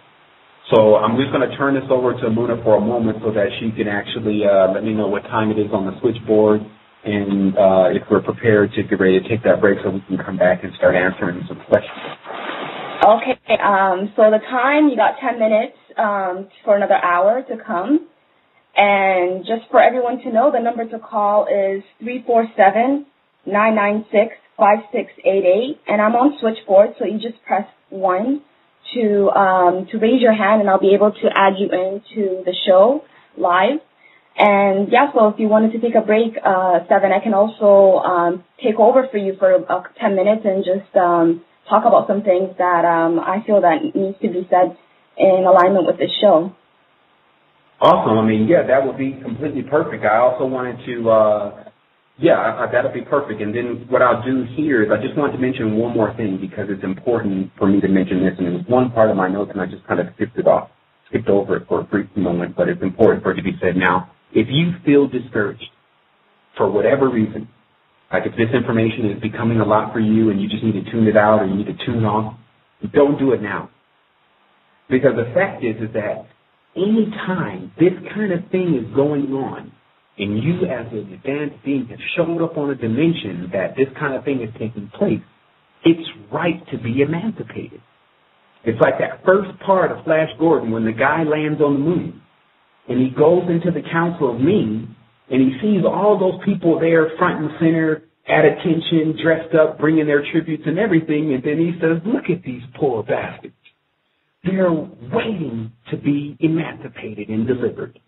So I'm just going to turn this over to Muna for a moment so that she can actually let me know what time it is on the switchboard, and if we're prepared to get ready to take that break so we can come back and start answering some questions. Okay, so the time, you got 10 minutes for another hour to come. And just for everyone to know, the number to call is 347-996-5688. And I'm on switchboard, so you just press 1 to raise your hand, and I'll be able to add you into the show live. And yeah, so if you wanted to take a break, Sevan, I can also take over for you for 10 minutes and just talk about some things that I feel that needs to be said in alignment with this show. Awesome. I mean, yeah, that would be completely perfect. I also wanted to, that'll be perfect. And then what I'll do here is I just wanted to mention one more thing, because it's important for me to mention this. And it was one part of my notes, and I just kind of skipped over it for a brief moment, but it's important for it to be said now. If you feel discouraged for whatever reason, like if this information is becoming a lot for you and you just need to tune it out or you need to tune off, don't do it now. Because the fact is that any time this kind of thing is going on, and you as an advanced being have showed up on a dimension that this kind of thing is taking place, it's right to be emancipated. It's like that first part of Flash Gordon when the guy lands on the moon and he goes into the Council of Ming and he sees all those people there front and center, at attention, dressed up, bringing their tributes and everything, and then he says, look at these poor bastards. They're waiting to be emancipated and delivered.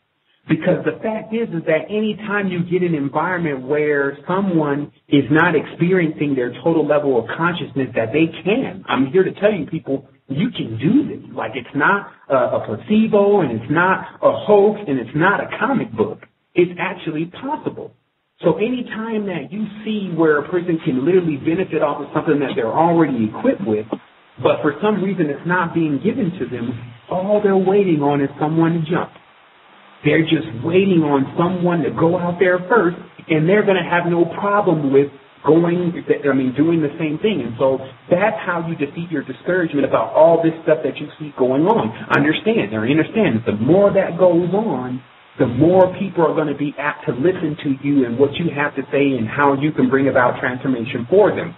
Because the fact is that any time you get an environment where someone is not experiencing their total level of consciousness that they can, I'm here to tell you people, you can do this. Like, it's not a placebo, and it's not a hoax, and it's not a comic book. It's actually possible. So any time that you see where a person can literally benefit off of something that they're already equipped with, but for some reason it's not being given to them, all they're waiting on is someone to jump. They're just waiting on someone to go out there first, and they're going to have no problem with doing the same thing. And so that's how you defeat your discouragement about all this stuff that you see going on. Understand that the more that goes on, the more people are going to be apt to listen to you and what you have to say and how you can bring about transformation for them.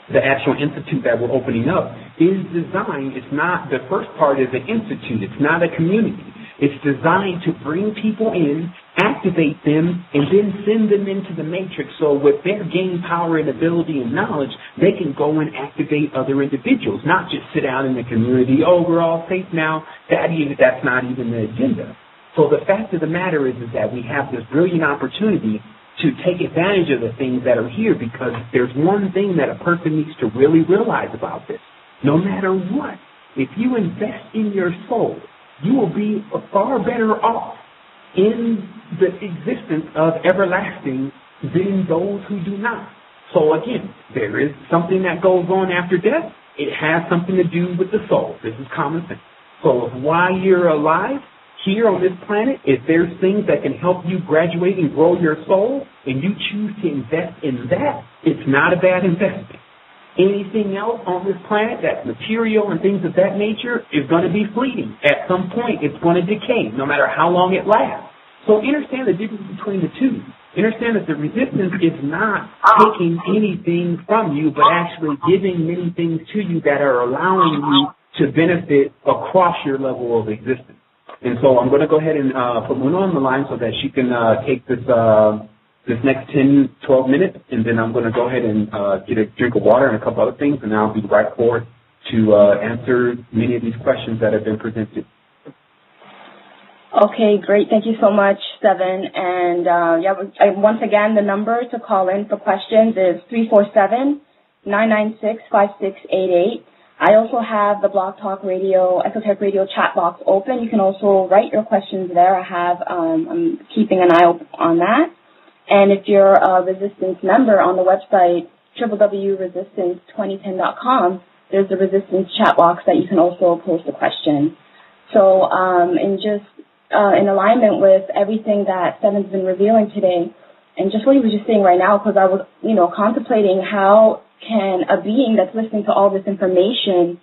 The actual institute that we're opening up is designed, it's not, the first part is an institute, it's not a community. It's designed to bring people in, activate them, and then send them into the matrix so with their gain power and ability and knowledge, they can go and activate other individuals, not just sit out in the community, oh, we're all safe now. That's not even the agenda. So the fact of the matter is that we have this brilliant opportunity to take advantage of the things that are here, because there's one thing that a person needs to really realize about this. No matter what, if you invest in your soul, you will be far better off in the existence of everlasting than those who do not. So again, there is something that goes on after death. It has something to do with the soul. This is common sense. So while you're alive here on this planet, if there's things that can help you graduate and grow your soul, and you choose to invest in that, it's not a bad investment. Anything else on this planet that's material and things of that nature is going to be fleeting. At some point, it's going to decay, no matter how long it lasts. So understand the difference between the two. Understand that the resistance is not taking anything from you, but actually giving many things to you that are allowing you to benefit across your level of existence. And so I'm going to go ahead and put Muna on the line so that she can take this next 10, 12 minutes, and then I'm going to go ahead and get a drink of water and a couple other things, and then I'll be right forward to answer many of these questions that have been presented. Okay, great. Thank you so much, Sevan. And once again, the number to call in for questions is 347-996-5688. I also have the Blog Talk Radio, Esoteric Radio chat box open. You can also write your questions there. I'm keeping an eye on that. And if you're a Resistance member on the website, www.resistance2010.com, there's a Resistance chat box that you can also post a question. So in alignment with everything that Sevan's been revealing today, and just what he was just saying right now, because I was, contemplating how can a being that's listening to all this information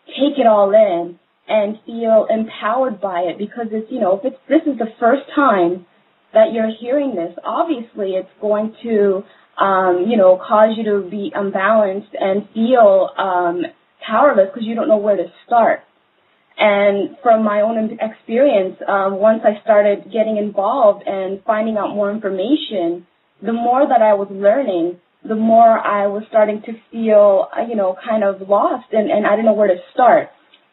take it all in and feel empowered by it, because it's, if this is the first time that you're hearing this, obviously it's going to, cause you to be unbalanced and feel powerless because you don't know where to start. And from my own experience, once I started getting involved and finding out more information, the more that I was learning, the more I was starting to feel, kind of lost, and I didn't know where to start.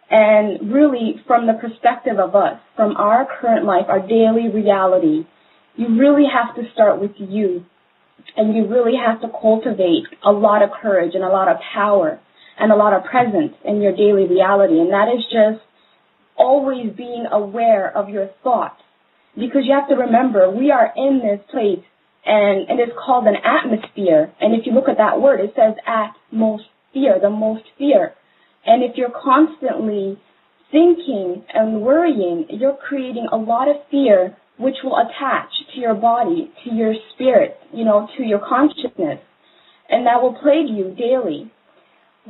And really, from the perspective of us, from our current life, our daily reality, you really have to start with you, and you really have to cultivate a lot of courage and a lot of power and a lot of presence in your daily reality, and that is just always being aware of your thoughts, because you have to remember, we are in this place, and it is called an atmosphere, and if you look at that word, it says atmosphere, the most fear, and if you're constantly thinking and worrying, you're creating a lot of fear, which will attach to your body, to your spirit, to your consciousness, and that will plague you daily.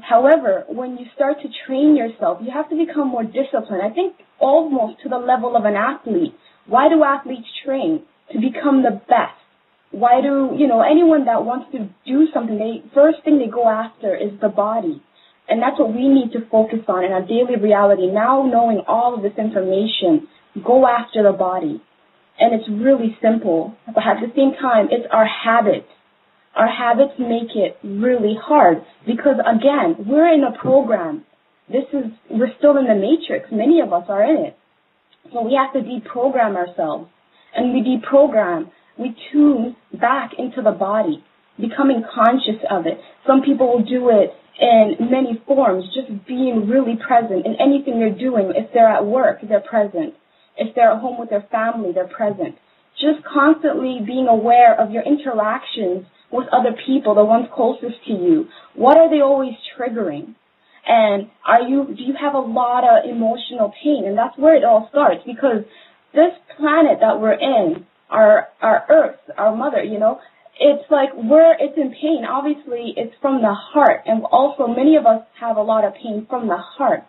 However, when you start to train yourself, you have to become more disciplined. I think almost to the level of an athlete. Why do athletes train? to become the best? Why do, anyone that wants to do something, first thing they go after is the body. And that's what we need to focus on in our daily reality. Now knowing all of this information, go after the body. And it's really simple. But at the same time, it's our habits. Our habits make it really hard because, again, we're in a program. We're still in the matrix. Many of us are in it. So we have to deprogram ourselves. And we deprogram. We tune back into the body, becoming conscious of it. Some people will do it in many forms, just being really present in anything they're doing. If they're at work, they're present. If they're at home with their family, they're present. Just constantly being aware of your interactions with other people, the ones closest to you. What are they always triggering? And do you have a lot of emotional pain? And that's where it all starts, because this planet that we're in, our Earth, our mother, it's like it's in pain. Obviously, it's from the heart. And also, many of us have a lot of pain from the heart.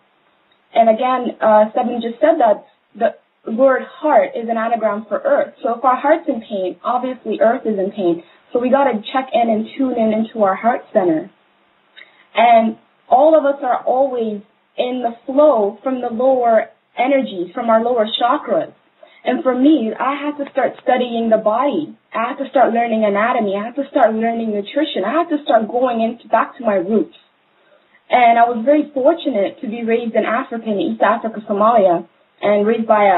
And again, Sevan just said that the word heart is an anagram for Earth. So if our heart's in pain, obviously Earth is in pain. So we got to check in and tune in into our heart center. And all of us are always in the flow from the lower energies, from our lower chakras. And for me, I had to start studying the body. I had to start learning anatomy. I had to start learning nutrition. I had to start going back to my roots. And I was very fortunate to be raised in Africa, in East Africa, Somalia, and raised by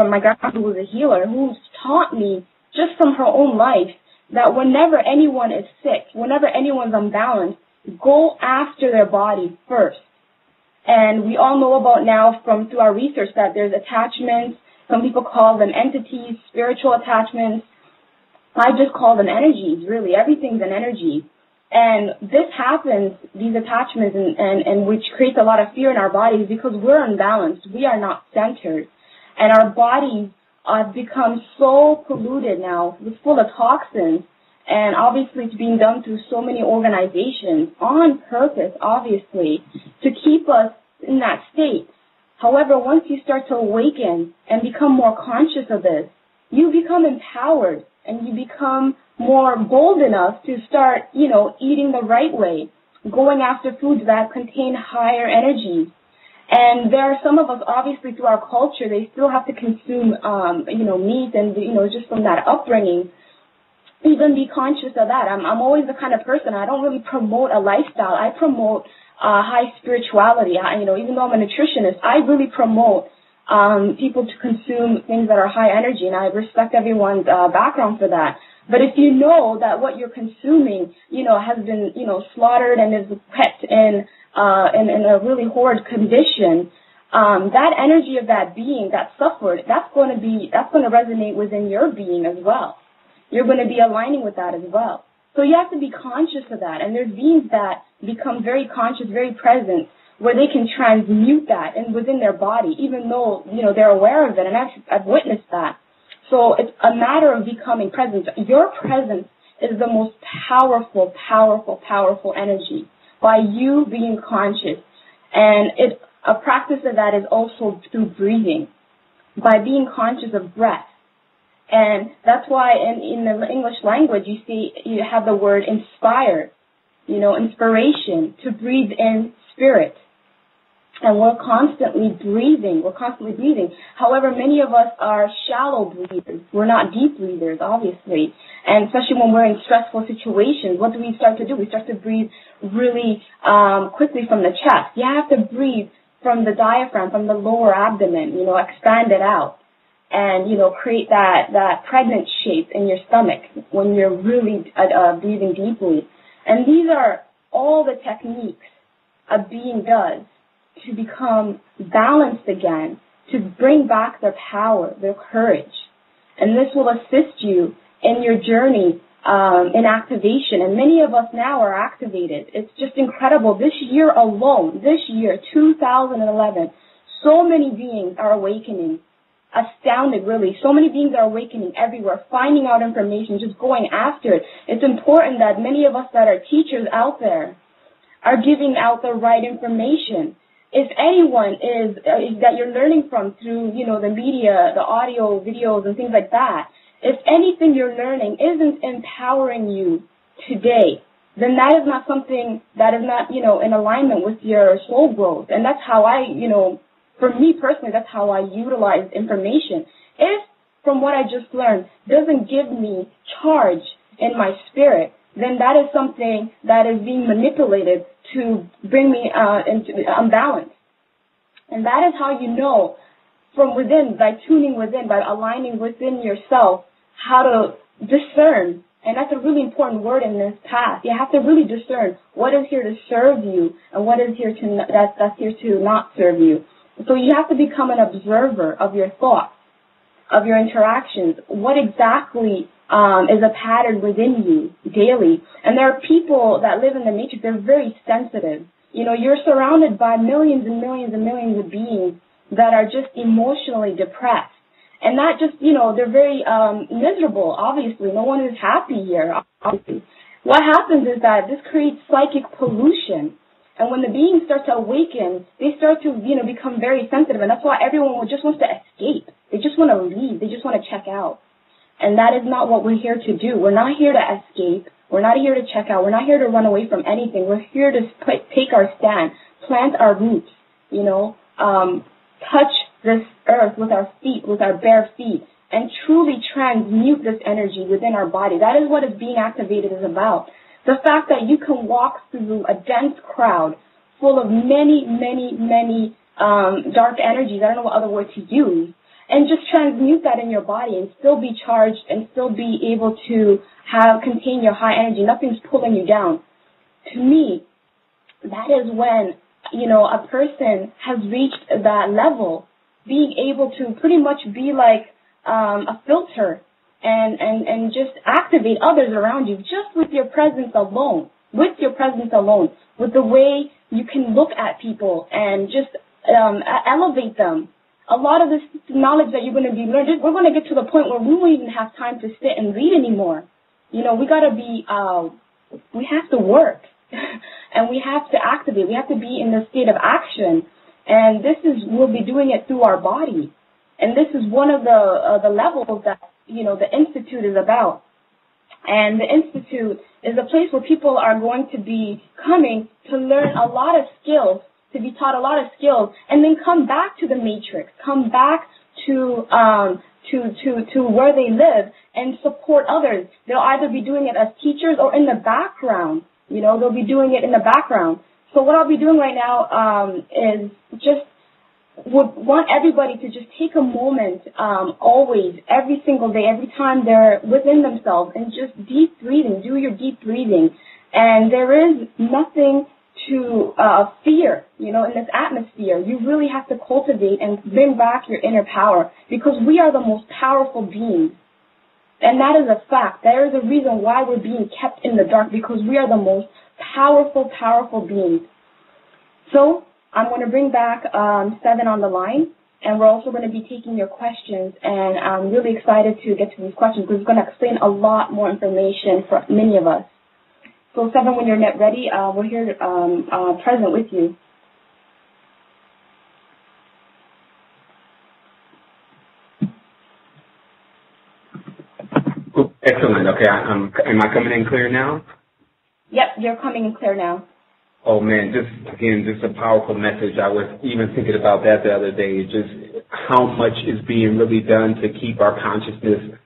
my grandma who was a healer, who taught me just from her own life that whenever anyone is sick, whenever anyone's unbalanced, go after their body first. And we all know about now through our research that there's attachments. Some people call them entities, spiritual attachments. I just call them energies, really. Everything's an energy. And this happens, these attachments, and which creates a lot of fear in our bodies because we're unbalanced. We are not centered. And our bodies have become so polluted now, it's full of toxins. And obviously it's being done through so many organizations on purpose, obviously, to keep us in that state. However, once you start to awaken and become more conscious of this, you become empowered and you become more bold enough to start, eating the right way, going after foods that contain higher energies. And there are some of us, obviously, through our culture, they still have to consume, meat and, just from that upbringing. Even be conscious of that. I'm always the kind of person, I don't really promote a lifestyle. I promote high spirituality. Even though I'm a nutritionist, I really promote people to consume things that are high energy, and I respect everyone's background for that. But if you know that what you're consuming, has been, slaughtered and is kept in a really horrid condition, that energy of that being that suffered, that's going to resonate within your being as well. You're going to be aligning with that as well. So you have to be conscious of that. And there's beings that become very conscious, very present, where they can transmute that and within their body, even though, they're aware of it. And I've witnessed that. So it's a matter of becoming present. Your presence is the most powerful, powerful, powerful energy by you being conscious. And a practice of that is also through breathing, by being conscious of breath. And that's why in the English language you have the word inspire, inspiration, to breathe in spirit. And we're constantly breathing. However, many of us are shallow breathers. We're not deep breathers, obviously. And especially when we're in stressful situations, what do we start to do? We start to breathe really quickly from the chest. You have to breathe from the diaphragm, from the lower abdomen, expand it out. And, create that pregnant shape in your stomach when you're really breathing deeply. And these are all the techniques a being does to become balanced again, to bring back their power, their courage. And this will assist you in your journey in activation. And many of us now are activated. It's just incredible. This year alone, 2011, so many beings are awakening. Astounded, really. So many beings are awakening everywhere, finding out information, just going after it. It's important that many of us that are teachers out there are giving out the right information. If anyone is that you're learning from through, the media, the audio, videos, and things like that, If anything you're learning isn't empowering you today, then that is not something that is not, in alignment with your soul growth. And that's how I, for me personally, that's how I utilize information. If from what I just learned doesn't give me charge in my spirit, then that is something that is being manipulated to bring me into unbalance. And that is how you know from within, by tuning within, by aligning within yourself, how to discern. And that's a really important word in this path. You have to really discern what is here to serve you and what is here to that's here to not serve you. So you have to become an observer of your thoughts, of your interactions. What exactly is a pattern within you daily? And there are people that live in the matrix. They're very sensitive. You're surrounded by millions and millions and millions of beings that are just emotionally depressed. And that just, they're very miserable, obviously. No one is happy here, obviously. What happens is that this creates psychic pollution. And when the beings start to awaken, they start to, become very sensitive. And that's why everyone just wants to escape. They just want to leave. They just want to check out. And that is not what we're here to do. We're not here to escape. We're not here to check out. We're not here to run away from anything. We're here to take our stand, plant our roots, touch this earth with our feet, with our bare feet, and truly transmute this energy within our body. That is what is being activated is about. The fact that you can walk through a dense crowd full of many, many, many dark energies, I don't know what other word to use, and just transmute that in your body and still be charged and still be able to contain your high energy. Nothing's pulling you down. To me, that is when, a person has reached that level, being able to pretty much be like a filter and just activate others around you just with your presence alone, with the way you can look at people and just elevate them. A lot of this knowledge that you're going to be learning, we're going to get to the point where we won't even have time to sit and read anymore. We got to be, we have to work and we have to activate. We have to be in the state of action. And we'll be doing it through our body. And this is one of the levels that, the Institute is about. And the Institute is a place where people are going to be coming to learn a lot of skills, to be taught a lot of skills, and then come back to the matrix, come back to where they live and support others. They'll either be doing it as teachers or in the background. They'll be doing it in the background. So what I'll be doing right now is just would want everybody to just take a moment, always, every single day, every time they're within themselves, and just deep breathing. Do your deep breathing. And there is nothing to fear, in this atmosphere. You really have to cultivate and bring back your inner power because we are the most powerful beings. And that is a fact. There is a reason why we're being kept in the dark, because we are the most powerful beings. So I'm going to bring back Sevan on the line, and we're also going to be taking your questions. And I'm really excited to get to these questions because it's going to explain a lot more information for many of us. So Sevan, when you're ready, we're here present with you. Excellent. Okay, am I coming in clear now? Yep, you're coming in clear now. Oh man, just a powerful message. I was even thinking about that the other day, just how much is being really done to keep our consciousness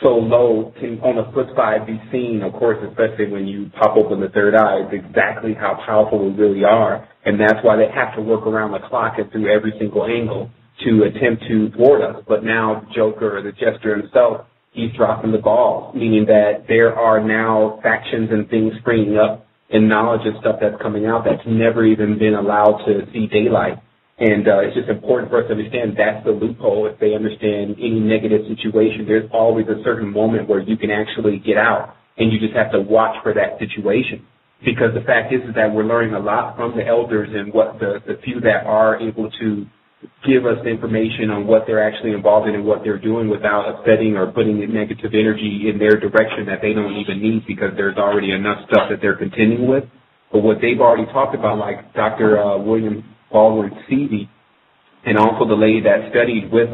so low can, on the flip side, be seen, of course, especially when you pop open the third eye, it's exactly how powerful we really are. And that's why they have to work around the clock and through every single angle to attempt to thwart us. But now the Joker, or the Jester himself, he's dropping the ball, meaning that there are now factions and things springing up and knowledge and stuff that's coming out that's never even been allowed to see daylight. And it's just important for us to understand that's the loophole. If they understand any negative situation, there's always a certain moment where you can actually get out, and you just have to watch for that situation. Because the fact is that we're learning a lot from the elders and what the few that are able to give us information on what they're actually involved in and what they're doing without upsetting or putting negative energy in their direction that they don't even need, because there's already enough stuff that they're contending with. But what they've already talked about, like Dr. William Baldwin Seavey, and also the lady that studied with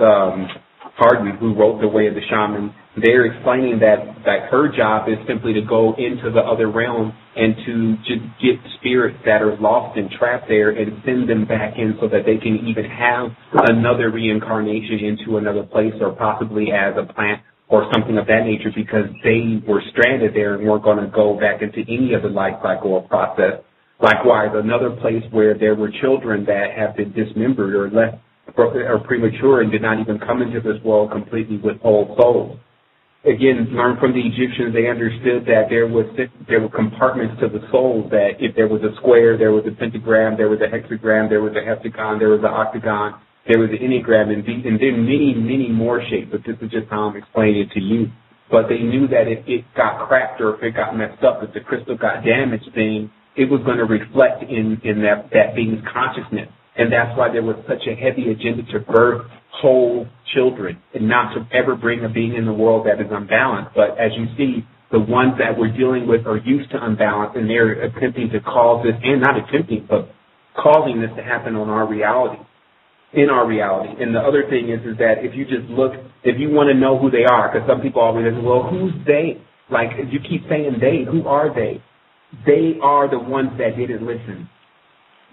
who wrote The Way of the Shaman, they're explaining that her job is simply to go into the other realm and to just get spirits that are lost and trapped there and send them back in so that they can even have another reincarnation into another place, or possibly as a plant or something of that nature, because they were stranded there and weren't going to go back into any other life cycle or process. Likewise, another place where there were children that have been dismembered or left or premature and did not even come into this world completely with whole souls. Again, learn from the Egyptians, they understood that there were compartments to the souls, that if there was a square, there was a pentagram, there was a hexagram, there was a heptagon, there was an octagon, there was an enneagram, and then many, many more shapes, but this is just how I'm explaining it to you. But they knew that if it got cracked or if it got messed up, if the crystal got damaged, then it was going to reflect in that being's consciousness. And that's why there was such a heavy agenda to birth whole children and not to ever bring a being in the world that is unbalanced. But as you see, the ones that we're dealing with are used to unbalance, and they're attempting to cause this, and not attempting, but causing this to happen in our reality. And the other thing is that if you just look, if you want to know who they are, because some people always say, well, who's they? Like, you keep saying they, who are they? They are the ones that didn't listen.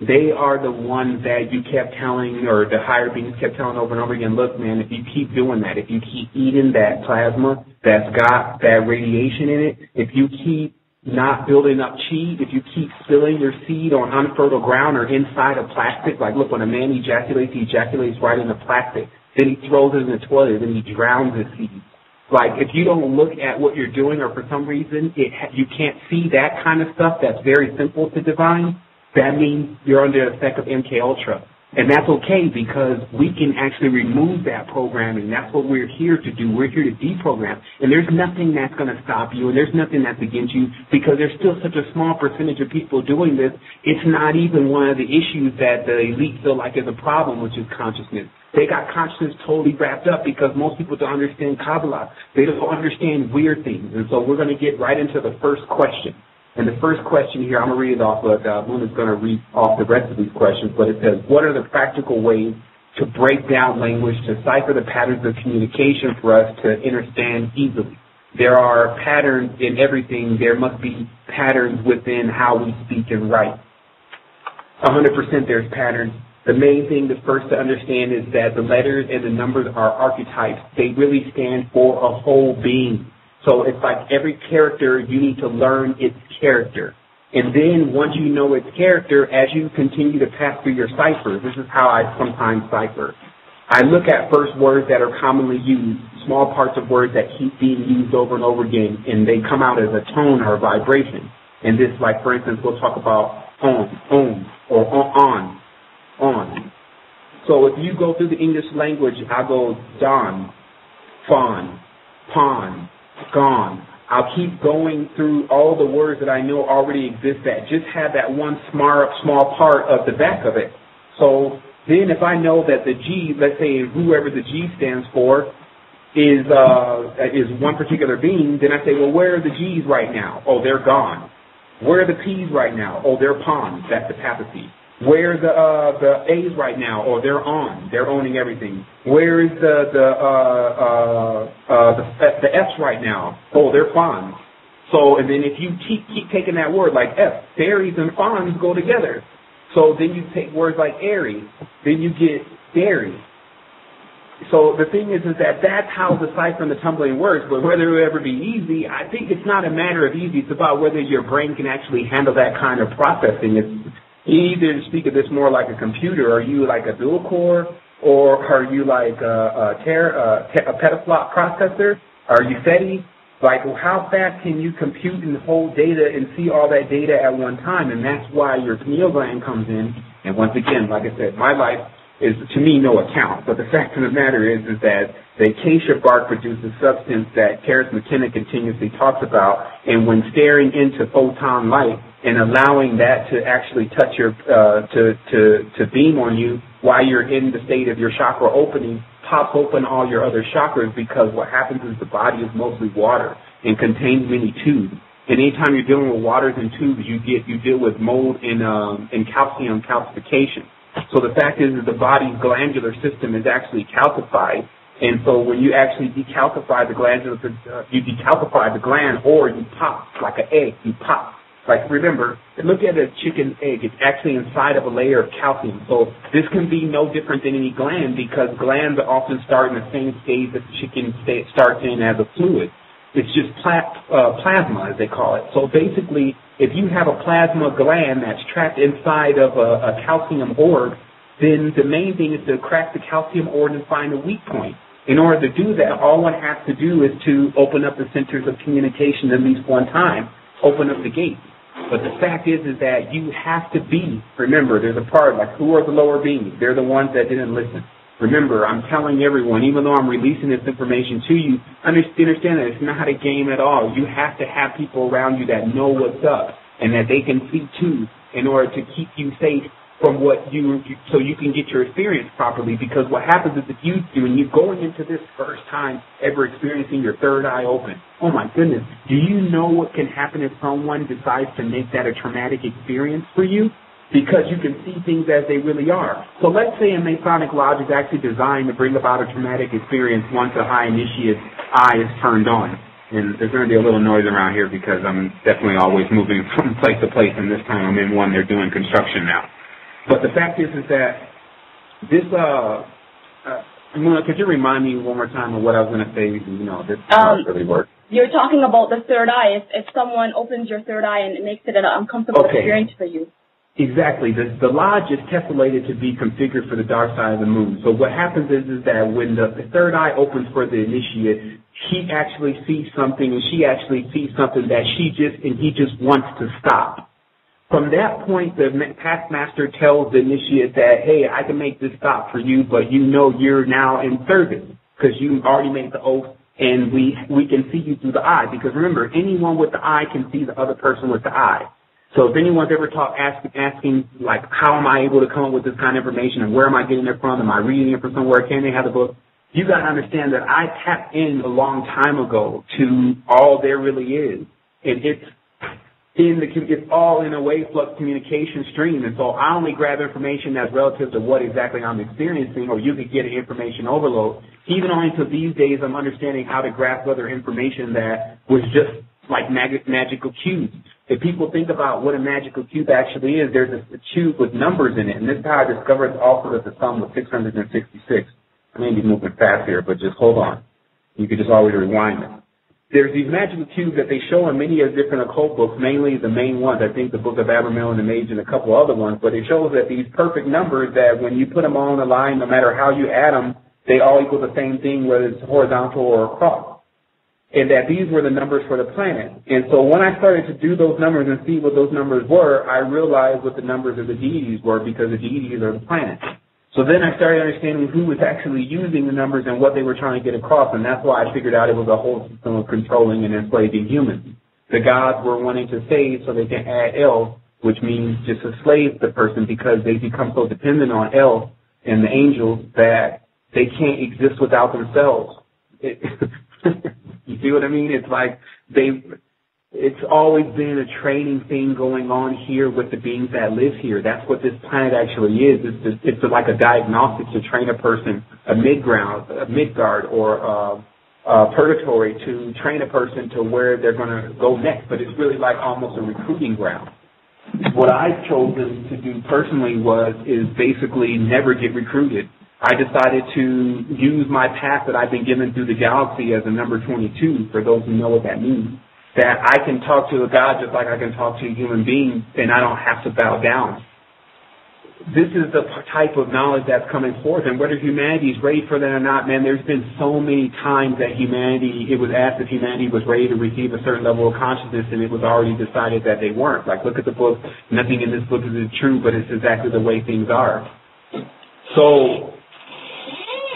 They are the ones that you kept telling, or the higher beings kept telling over and over again, look, man, if you keep doing that, if you keep eating that plasma that's got that radiation in it, if you keep not building up chi, if you keep spilling your seed on unfertile ground or inside of plastic, like, look, when a man ejaculates, he ejaculates right in the plastic. Then he throws it in the toilet, then he drowns his seed. Like, if you don't look at what you're doing, or for some reason you can't see that kind of stuff that's very simple to divine, that means you're under the effect of MK Ultra. And that's okay, because we can actually remove that programming. That's what we're here to do. We're here to deprogram. And there's nothing that's going to stop you, and there's nothing that's against you, because there's still such a small percentage of people doing this. It's not even one of the issues that the elite feel like is a problem, which is consciousness. They got consciousness totally wrapped up because most people don't understand Kabbalah. They don't understand weird things. And so we're going to get right into the first question. And the first question here, I'm going to read it off, but Moon is going to read off the rest of these questions, but it says, what are the practical ways to break down language, to cipher the patterns of communication for us to understand easily? There are patterns in everything. There must be patterns within how we speak and write. 100% there's patterns. The main thing that's first to understand is that the letters and the numbers are archetypes. They really stand for a whole being. So it's like every character, you need to learn its character. And then once you know its character, as you continue to pass through your ciphers, this is how I sometimes cipher. I look at first words that are commonly used, small parts of words that keep being used over and over again, and they come out as a tone or a vibration. And this, like, for instance, we'll talk about on, or on. So if you go through the English language, I go don, fawn, pawn, gone. I'll keep going through all the words that I know already exist that just have that one small part of the back of it. So then if I know that the G, let's say whoever the G stands for, is one particular being, then I say, well, where are the G's right now? Oh, they're gone. Where are the P's right now? Oh, they're pawns. That's the papacy. Where are the A's right now? Oh, they're on. They're owning everything. Where is the F's right now? Oh, they're fawns. So, and then if you keep taking that word like F, fairies and fawns go together. So then you take words like Aries, then you get dairy. So the thing is that that's how the cipher and the tumbling works. But whether it will ever be easy, I think it's not a matter of easy. It's about whether your brain can actually handle that kind of processing. You either speak of this more like a computer. Are you like a dual core, or are you like a petaflop processor? Are you SETI? Like, how fast can you compute and hold data and see all that data at one time? And that's why your pineal gland comes in. And once again, like I said, my life is, to me, no account. But the fact of the matter is that the acacia bark produces substance that Karis McKenna continuously talks about. And when staring into photon light and allowing that to actually touch your, to beam on you while you're in the state of your chakra opening, pops open all your other chakras, because what happens is the body is mostly water and contains many tubes. And anytime you're dealing with waters and tubes, you deal with mold and calcium calcification. So the fact is that the body's glandular system is actually calcified, And so when you actually decalcify the gland, you decalcify the gland, or you pop like an egg, you pop. Like, remember, look at a chicken egg. It's actually inside of a layer of calcium. So this can be no different than any gland, because glands often start in the same stage that the chicken starts in as a fluid. It's just plasma, as they call it. So basically, if you have a plasma gland that's trapped inside of a calcium orb, then the main thing is to crack the calcium orb and find a weak point. In order to do that, all one has to do is to open up the centers of communication at least one time, open up the gate. But the fact is that you have to be, remember, there's a part, like, who are the lower beings? They're the ones that didn't listen. Remember, I'm telling everyone, even though I'm releasing this information to you, understand that it's not a game at all. You have to have people around you that know what's up and that they can see too, in order to keep you safe from so you can get your experience properly. Because what happens is, when you're going into this first time ever experiencing your third eye open, oh my goodness, do you know what can happen if someone decides to make that a traumatic experience for you? Because you can see things as they really are. So let's say a Masonic Lodge is actually designed to bring about a traumatic experience once a high initiate's eye is turned on. And there's going to be a little noise around here because I'm definitely always moving from place to place, and this time I'm in one they're doing construction now. But the fact is that this, could you remind me one more time of what I was going to say? You know, this really works. You're talking about the third eye. If someone opens your third eye and it makes it an uncomfortable experience for you. Exactly. The lodge is tessellated to be configured for the dark side of the moon. So what happens is that when the third eye opens for the initiate, he actually sees something, and she actually sees something that he just wants to stop. From that point, the past master tells the initiate that, hey, I can make this stop for you, but you know you're now in service because you already made the oath, and we can see you through the eye. Because remember, anyone with the eye can see the other person with the eye. So if anyone's ever asking, like, how am I able to come up with this kind of information, and where am I getting it from? Am I reading it from somewhere? Can they have the book? You got to understand that I tapped in a long time ago to all there really is. And it's all in a wave flux communication stream. And so I only grab information that's relative to what exactly I'm experiencing, or you could get an information overload. Even only until these days I'm understanding how to grasp other information that was just like magical cubes. If people think about what a magical cube actually is, there's a cube with numbers in it. And this is how I discovered also that the sum was 666. I may be moving fast here, but just hold on. You could just always rewind it. There's these magical cubes that they show in many of different occult books, mainly the main ones, I think the Book of Abramelin and the Mage and a couple other ones, but it shows that these perfect numbers that when you put them all in a line, no matter how you add them, they all equal the same thing, whether it's horizontal or across. And that these were the numbers for the planet. And so when I started to do those numbers and see what those numbers were, I realized what the numbers of the deities were, because the deities are the planets. So then I started understanding who was actually using the numbers and what they were trying to get across, and that's why I figured out it was a whole system of controlling and enslaving humans. The gods were wanting to save so they can add El, which means just enslave the person, because they become so dependent on El and the angels that they can't exist without themselves. You see what I mean? It's like it's always been a training thing going on here with the beings that live here. That's what this planet actually is. It's like a diagnostic to train a person, a Midgard, or purgatory to train a person to where they're going to go next. But it's really like almost a recruiting ground. What I've chosen to do personally is basically never get recruited. I decided to use my path that I've been given through the galaxy as a number 22, for those who know what that means, that I can talk to a God just like I can talk to a human being, and I don't have to bow down. This is the type of knowledge that's coming forth, and whether humanity is ready for that or not, man, there's been so many times that it was asked if humanity was ready to receive a certain level of consciousness, and it was already decided that they weren't. Like, look at the book. Nothing in this book is true, but it's exactly the way things are. So,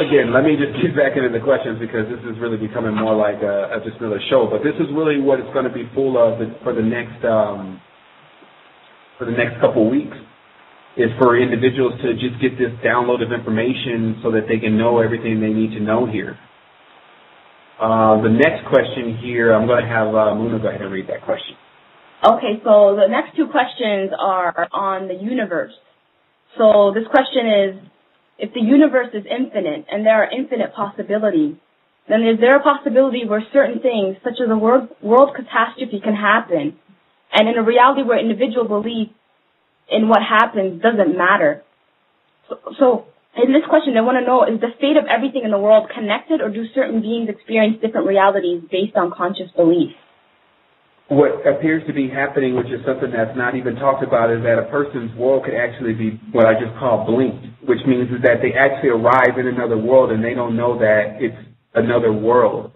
again, let me just get back into the questions, because this is really becoming more like just another show. But this is really what it's going to be full of for the next couple of weeks, is for individuals to just get this download of information so that they can know everything they need to know here. The next question here, I'm going to have Muna go ahead and read that question. Okay, so the next two questions are on the universe. So this question is, if the universe is infinite and there are infinite possibilities, then is there a possibility where certain things, such as a world catastrophe, can happen, and in a reality where individual belief in what happens doesn't matter? So in this question, I want to know, is the fate of everything in the world connected, or do certain beings experience different realities based on conscious belief? What appears to be happening, which is something that's not even talked about, is that a person's world could actually be what I just call blinked, which means is that they actually arrive in another world and they don't know that it's another world.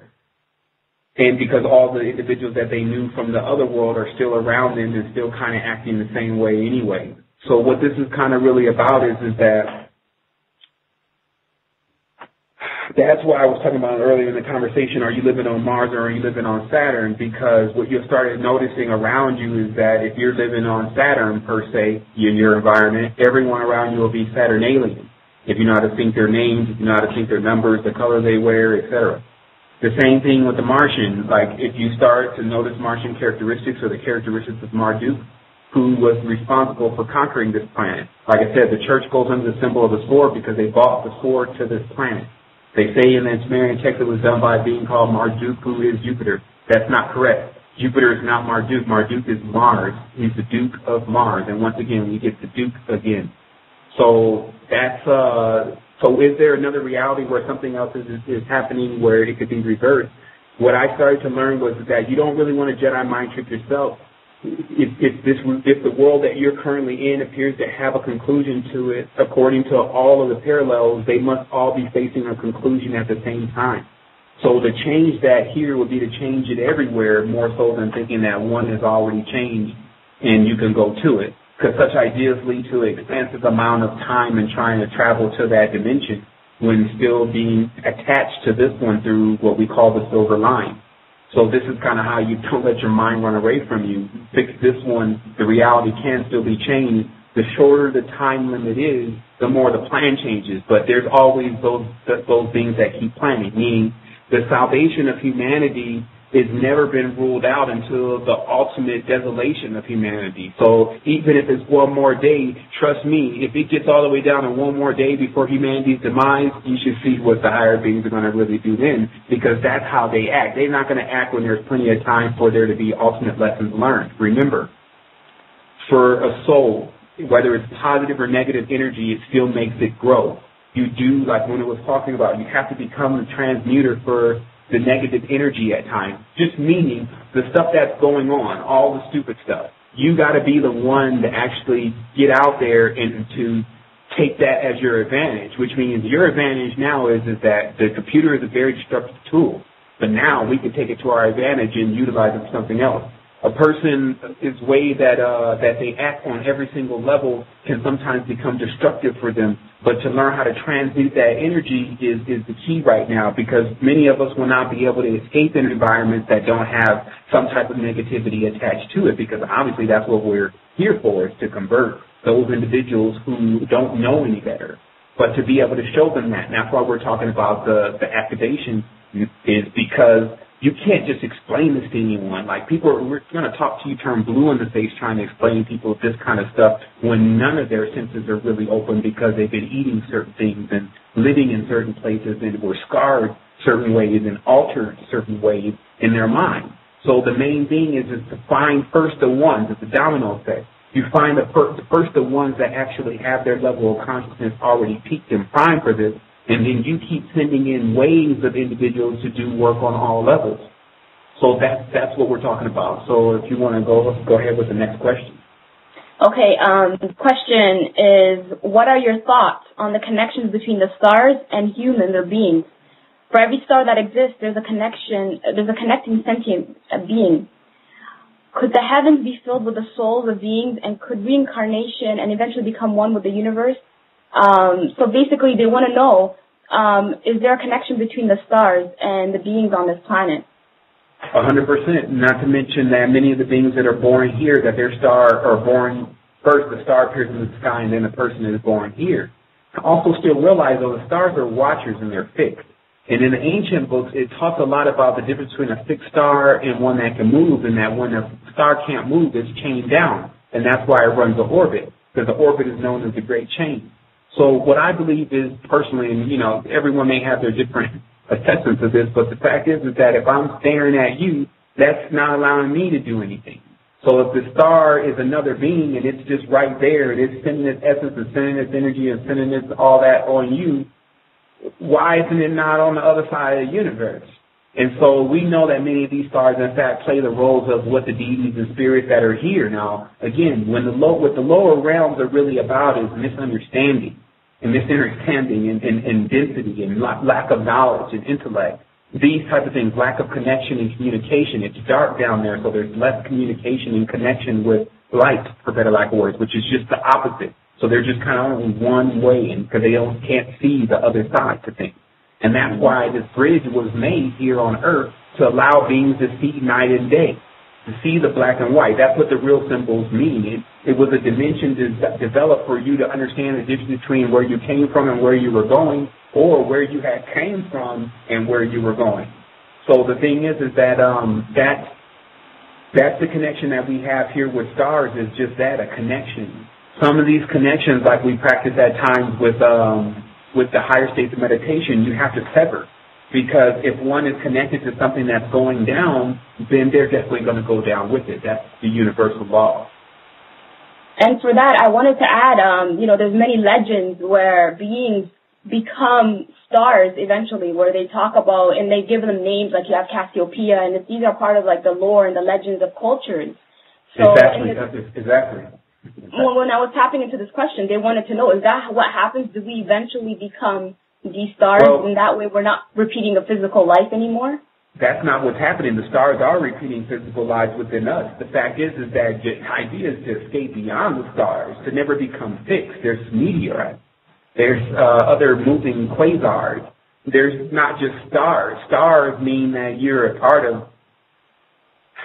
And because all the individuals that they knew from the other world are still around them and still kind of acting the same way anyway. So what this is kind of really about is that that's why I was talking about earlier in the conversation, are you living on Mars or are you living on Saturn? Because what you'll start noticing around you is that if you're living on Saturn, per se, in your environment, everyone around you will be Saturnalian. If you know how to think their names, if you know how to think their numbers, the color they wear, etc. The same thing with the Martian. Like if you start to notice Martian characteristics or the characteristics of Marduk, who was responsible for conquering this planet. Like I said, the church goes under the symbol of the sword because they brought the sword to this planet. They say in the Sumerian text it was done by a being called Marduk, who is Jupiter. That's not correct. Jupiter is not Marduk. Marduk is Mars. He's the Duke of Mars. And once again, we get the Duke again. So that's so is there another reality where something else is happening where it could be reversed? What I started to learn was that you don't really want to Jedi mind trick yourself. If the world that you're currently in appears to have a conclusion to it, according to all of the parallels, they must all be facing a conclusion at the same time. So to change that here would be to change it everywhere, more so than thinking that one is already changed and you can go to it. Because such ideas lead to an expansive amount of time in trying to travel to that dimension when still being attached to this one through what we call the silver line. So this is kind of how you don't let your mind run away from you. Fix this one, the reality can still be changed. The shorter the time limit is, the more the plan changes. But there's always those things that keep planning, meaning the salvation of humanity has never been ruled out until the ultimate desolation of humanity. So even if it's one more day, trust me, if it gets all the way down to one more day before humanity's demise, you should see what the higher beings are going to really do then, because that's how they act. They're not going to act when there's plenty of time for there to be ultimate lessons learned. Remember, for a soul, whether it's positive or negative energy, it still makes it grow. You do, like when it was talking about, you have to become the transmuter for the negative energy at times, just meaning the stuff that's going on, all the stupid stuff. You got to be the one to actually get out there and to take that as your advantage, which means your advantage now is that the computer is a very destructive tool, but now we can take it to our advantage and utilize it for something else. A person's way that they act on every single level can sometimes become destructive for them. But to learn how to transmute that energy is the key right now, because many of us will not be able to escape an environment that don't have some type of negativity attached to it, because obviously that's what we're here for, is to convert those individuals who don't know any better. But to be able to show them that, and that's why we're talking about the activation, is because you can't just explain this to anyone. Like we're going to talk to you, turn blue in the face trying to explain to people this kind of stuff when none of their senses are really open because they've been eating certain things and living in certain places and were scarred certain ways and altered certain ways in their mind. So the main thing is to find first the ones, it's a domino effect. You find first the ones that actually have their level of consciousness already peaked and primed for this, and then you keep sending in waves of individuals to do work on all levels. So that's what we're talking about. So if you want to go ahead with the next question. Okay, the question is, what are your thoughts on the connections between the stars and humans or beings? For every star that exists, there's a connecting sentient being. Could the heavens be filled with the souls of beings, and could reincarnation and eventually become one with the universe? So basically they want to know, is there a connection between the stars and the beings on this planet? 100%. Not to mention that many of the beings that are born here, that their star are born first, the star appears in the sky, and then the person is born here. Also still realize, though, the stars are watchers and they're fixed. And in the ancient books, it talks a lot about the difference between a fixed star and one that can move, and that when a star can't move, it's chained down. And that's why it runs an orbit, because the orbit is known as the Great Chain. So what I believe is personally, and, everyone may have their different assessments of this, but the fact is that if I'm staring at you, that's not allowing me to do anything. So if the star is another being and it's just right there and it's sending its essence and sending its energy and sending its all that on you, why isn't it not on the other side of the universe? And so we know that many of these stars, in fact, play the roles of what the deities and spirits that are here. Now, again, what the lower realms are really about is misunderstanding and density and lack of knowledge and intellect. These type of things, lack of connection and communication. It's dark down there, so there's less communication and connection with light, for better lack of words, which is just the opposite. So they're just kind of only one way, because they can't see the other side to things. And that's why this bridge was made here on Earth, to allow beings to see night and day, to see the black and white. That's what the real symbols mean. It was a dimension developed for you to understand the difference between where you came from and where you were going, or where you had came from and where you were going. So the thing is that that's the connection that we have here with stars, is just that, a connection. Some of these connections, like we practice at times with the higher states of meditation, you have to sever. Because if one is connected to something that's going down, then they're definitely going to go down with it. That's the universal law. And for that, I wanted to add, there's many legends where beings become stars eventually, where they talk about, and they give them names, like you have Cassiopeia, and these are part of like the lore and the legends of cultures. So Exactly. Well, when I was tapping into this question, they wanted to know, is that what happens? Do we eventually become these stars, and that way we're not repeating a physical life anymore? That's not what's happening. The stars are repeating physical lives within us. The fact is that the idea is to escape beyond the stars, to never become fixed. There's meteorites. There's other moving quasars. There's not just stars. Stars mean that you're a part of,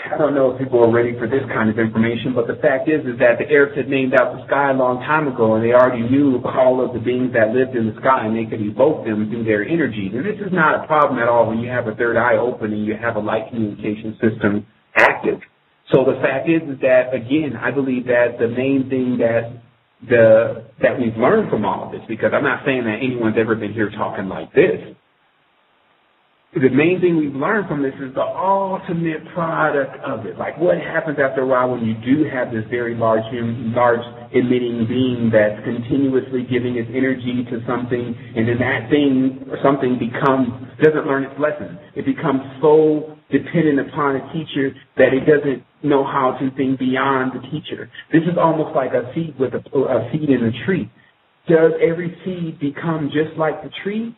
I don't know if people are ready for this kind of information, but the fact is that the Arabs had named out the sky a long time ago, and they already knew all of the beings that lived in the sky, and they could evoke them through their energies. And this is not a problem at all when you have a third eye open and you have a light communication system active. So the fact is that, again, I believe that the main thing that we've learned from all of this, because I'm not saying that anyone's ever been here talking like this. The main thing we've learned from this is the ultimate product of it. Like, what happens after a while when you do have this very large emitting being that's continuously giving its energy to something, and then that thing or something doesn't learn its lesson. It becomes so dependent upon a teacher that it doesn't know how to think beyond the teacher. This is almost like a seed with a seed in a tree. Does every seed become just like the tree?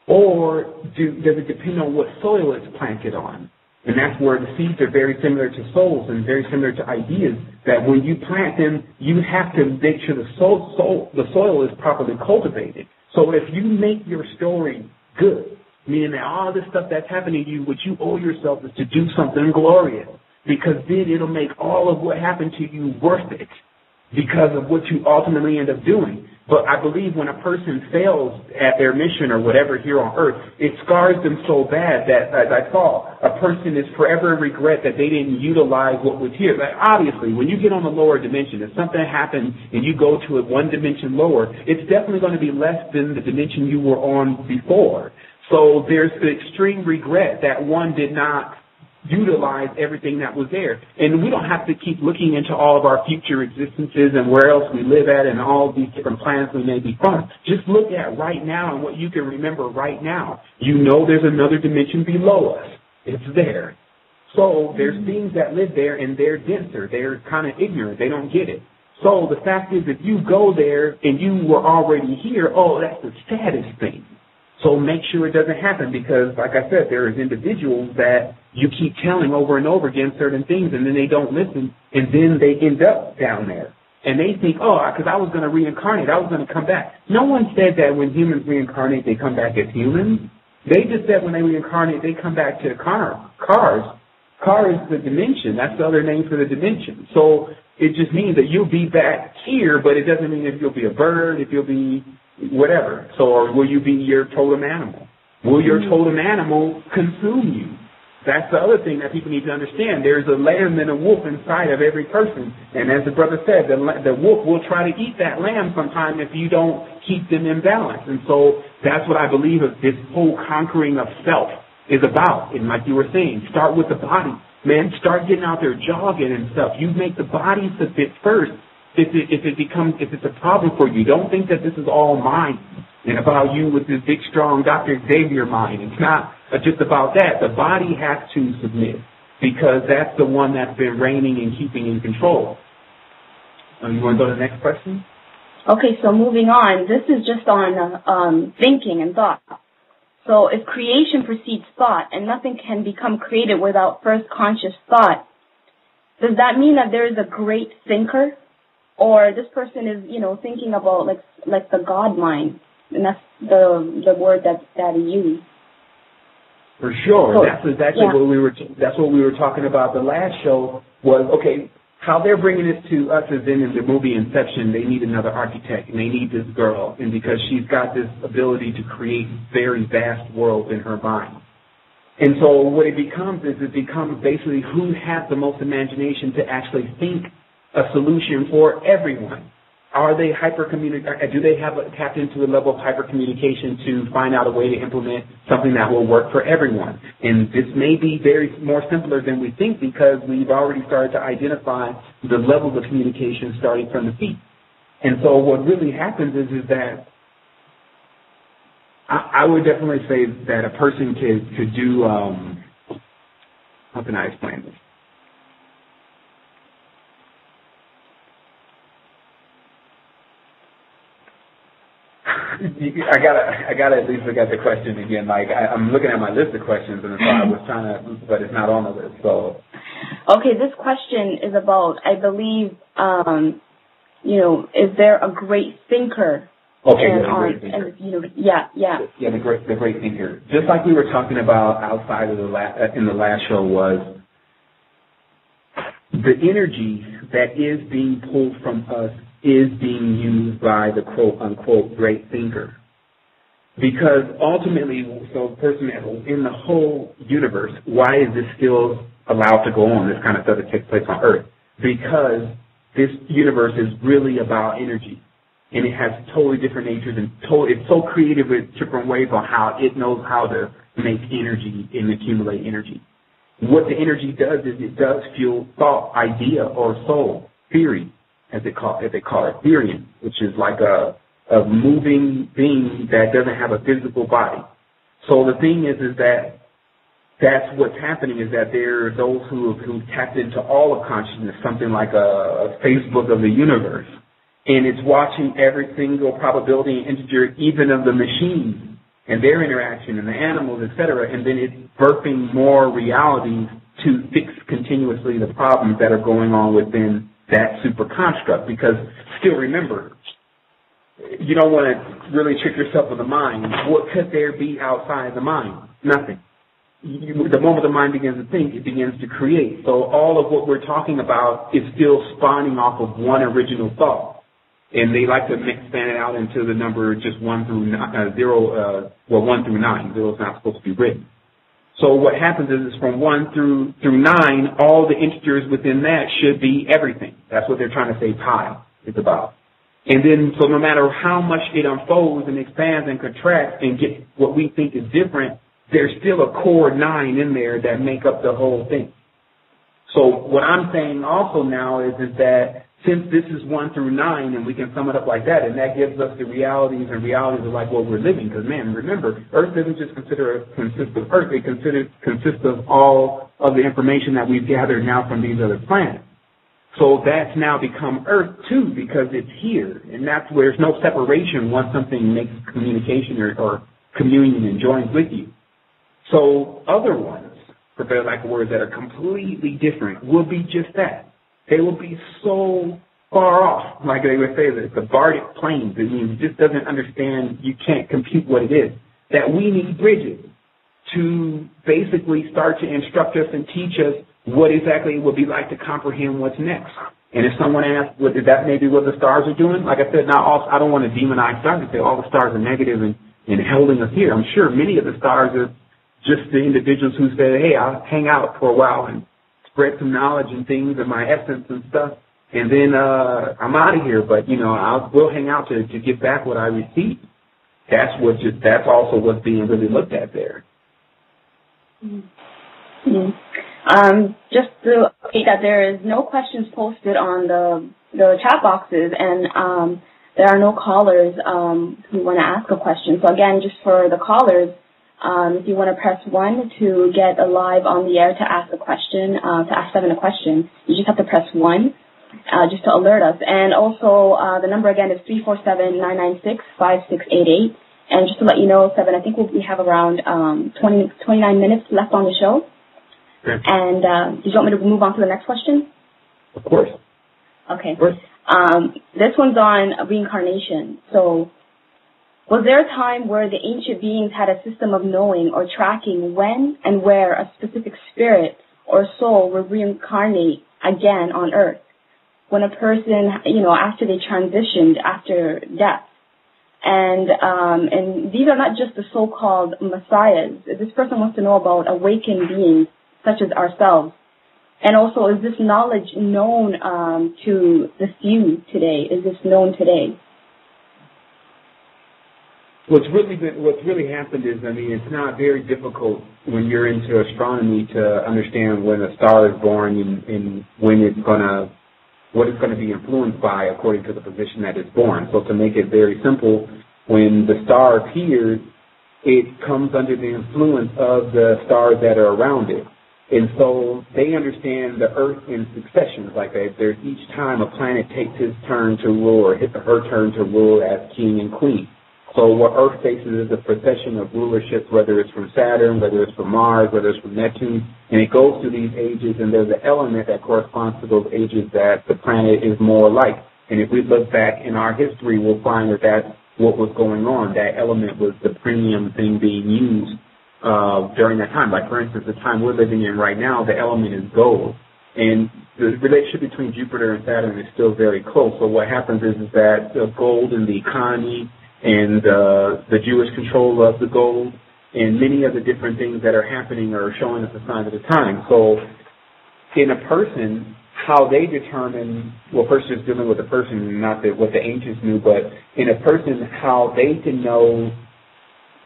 Or does it depend on what soil it's planted on? And that's where the seeds are very similar to souls and very similar to ideas, that when you plant them, you have to make sure the soil is properly cultivated. So if you make your story good, meaning that all this stuff that's happening to you, what you owe yourself is to do something glorious, because then it'll make all of what happened to you worth it because of what you ultimately end up doing. But I believe when a person fails at their mission or whatever here on Earth, it scars them so bad that, as I saw, a person is forever in regret that they didn't utilize what was here. Like, obviously, when you get on the lower dimension, if something happens and you go to it one dimension lower, it's definitely going to be less than the dimension you were on before. So there's the extreme regret that one did not utilize everything that was there. And we don't have to keep looking into all of our future existences and where else we live at and all these different planets we may be from. Just look at right now and what you can remember right now. You know there's another dimension below us. It's there. So there's beings that live there, and they're denser. They're kind of ignorant. They don't get it. So the fact is, if you go there and you were already here, that's the saddest thing. So make sure it doesn't happen, because, like I said, there is individuals that you keep telling over and over again certain things, and then they don't listen, and then they end up down there. And they think, because I was going to reincarnate, I was going to come back. No one said that when humans reincarnate, they come back as humans. They just said when they reincarnate, they come back to cars. Car is the dimension. That's the other name for the dimension. So it just means that you'll be back here, but it doesn't mean if you'll be a bird, if you'll be whatever. So, or will you be your totem animal? Will your totem animal consume you? That's the other thing that people need to understand. There's a lamb and a wolf inside of every person. And as the brother said, the wolf will try to eat that lamb sometime if you don't keep them in balance. And so that's what I believe of this whole conquering of self is about. And like you were saying, start with the body. Man, start getting out there jogging and stuff. You make the body submit first. If it's a problem for you, don't think that this is all mine and about you with this big, strong Dr. Xavier mind. It's not just about that. The body has to submit because that's the one that's been reigning and keeping in control. You want to go to the next question? Okay, so moving on. This is just on thinking and thought. So if creation precedes thought and nothing can become created without first conscious thought, does that mean that there is a great thinker? Or this person is, thinking about like the God mind, and that's the word that he used. For sure, so, that's exactly what we were. That's what we were talking about. The last show was how they're bringing this to us is in the movie Inception. They need another architect, and they need this girl, and because she's got this ability to create very vast worlds in her mind. And so what it becomes basically who has the most imagination to actually think a solution for everyone. Are they do they have tapped into a level of hyper-communication to find out a way to implement something that will work for everyone? And this may be more simpler than we think because we've already started to identify the levels of communication starting from the feet. And so what really happens is that I would definitely say that a person could do, how can I explain this? I gotta at least look at the question again. I'm looking at my list of questions, and so I was trying to, but it's not on the list. So, okay, this question is about, I believe, is there a great thinker? Okay, the great thinker. The great thinker. Just like we were talking about outside of in the last show was the energy that is being pulled from us is being used by the quote-unquote great thinker. Because ultimately, so the person in the whole universe, why is this still allowed to go on, this kind of stuff that takes place on Earth? Because this universe is really about energy. And it has totally different natures and it's so creative in different ways on how it knows how to make energy and accumulate energy. What the energy does is it does fuel thought, idea, or soul, theory, as they call it, Ethereum, which is like a moving being that doesn't have a physical body. So the thing is that's what's happening is that there are those who tapped into all of consciousness, something like a Facebook of the universe, and it's watching every single probability and integer, even of the machines and their interaction and the animals, etc., and then it's birthing more realities to fix continuously the problems that are going on within that super construct. Because still remember, you don't want to really trick yourself with the mind. What could there be outside the mind? Nothing. The moment the mind begins to think, it begins to create. So all of what we're talking about is still spawning off of one original thought. And they like to expand it out into the number just 1 through 9. 1 through 9. 0 is not supposed to be written. So what happens is from 1 through 9, all the integers within that should be everything. That's what they're trying to say pi is about. And then, so no matter how much it unfolds and expands and contracts and gets what we think is different, there's still a core 9 in there that make up the whole thing. So what I'm saying also now is that since this is 1 through 9, and we can sum it up like that, and that gives us the realities, and realities are like what we're living. Because, man, remember, Earth doesn't just consist of Earth. It consists of all of the information that we've gathered now from these other planets. So that's now become Earth, too, because it's here. And that's where there's no separation once something makes communication or communion and joins with you. So other ones, for better lack of words, that are completely different will be just that. They will be so far off, like they would say, that the Bardic planes, it means it just doesn't understand, you can't compute what it is, that we need bridges to basically start to instruct us and teach us what exactly it would be like to comprehend what's next. And if someone asks, is that maybe what the stars are doing? Like I said, I don't want to demonize stars and say all the stars are negative and holding us here. I'm sure many of the stars are just the individuals who say, hey, I'll hang out for a while and spread some knowledge and things and my essence and stuff, and then I'm out of here. But, we'll hang out to give back what I received. That's also what's being really looked at there. Mm-hmm. Just to update that there is no questions posted on the chat boxes, and there are no callers who want to ask a question. So again, just for the callers, if you want to press 1 to get live on the air to ask a question, to ask Sevan a question, you just have to press 1 just to alert us. And also the number again is 347-996-5688. And just to let you know, Sevan, I think we have around 29 minutes left on the show. Okay. And did you want me to move on to the next question? Of course. Okay. Of course. This one's on reincarnation. So, was there a time where the ancient beings had a system of knowing or tracking when and where a specific spirit or soul will reincarnate again on Earth? When a person, after they transitioned after death. And these are not just the so-called messiahs. This person wants to know about awakened beings such as ourselves. And also, is this knowledge known to the few today? Is this known today? What's really happened is, it's not very difficult when you're into astronomy to understand when a star is born and what it's going to be influenced by according to the position that it's born. So to make it very simple, when the star appears, it comes under the influence of the stars that are around it. And so they understand the Earth in successions, like that. There's each time a planet takes his turn to rule or her turn to rule as king and queen. So what Earth faces is a procession of rulerships, whether it's from Saturn, whether it's from Mars, whether it's from Neptune, and it goes through these ages, and there's an element that corresponds to those ages that the planet is more like. And if we look back in our history, we'll find that that's what was going on. That element was the premium thing being used during that time. Like, for instance, the time we're living in right now, the element is gold. And the relationship between Jupiter and Saturn is still very close. So what happens is that the gold in the economy and the Jewish control of the gold and many of the different things that are happening are showing us a sign of the time. So in a person, how they determine, well, first just dealing with the person, not what the ancients knew, but in a person, how they can know.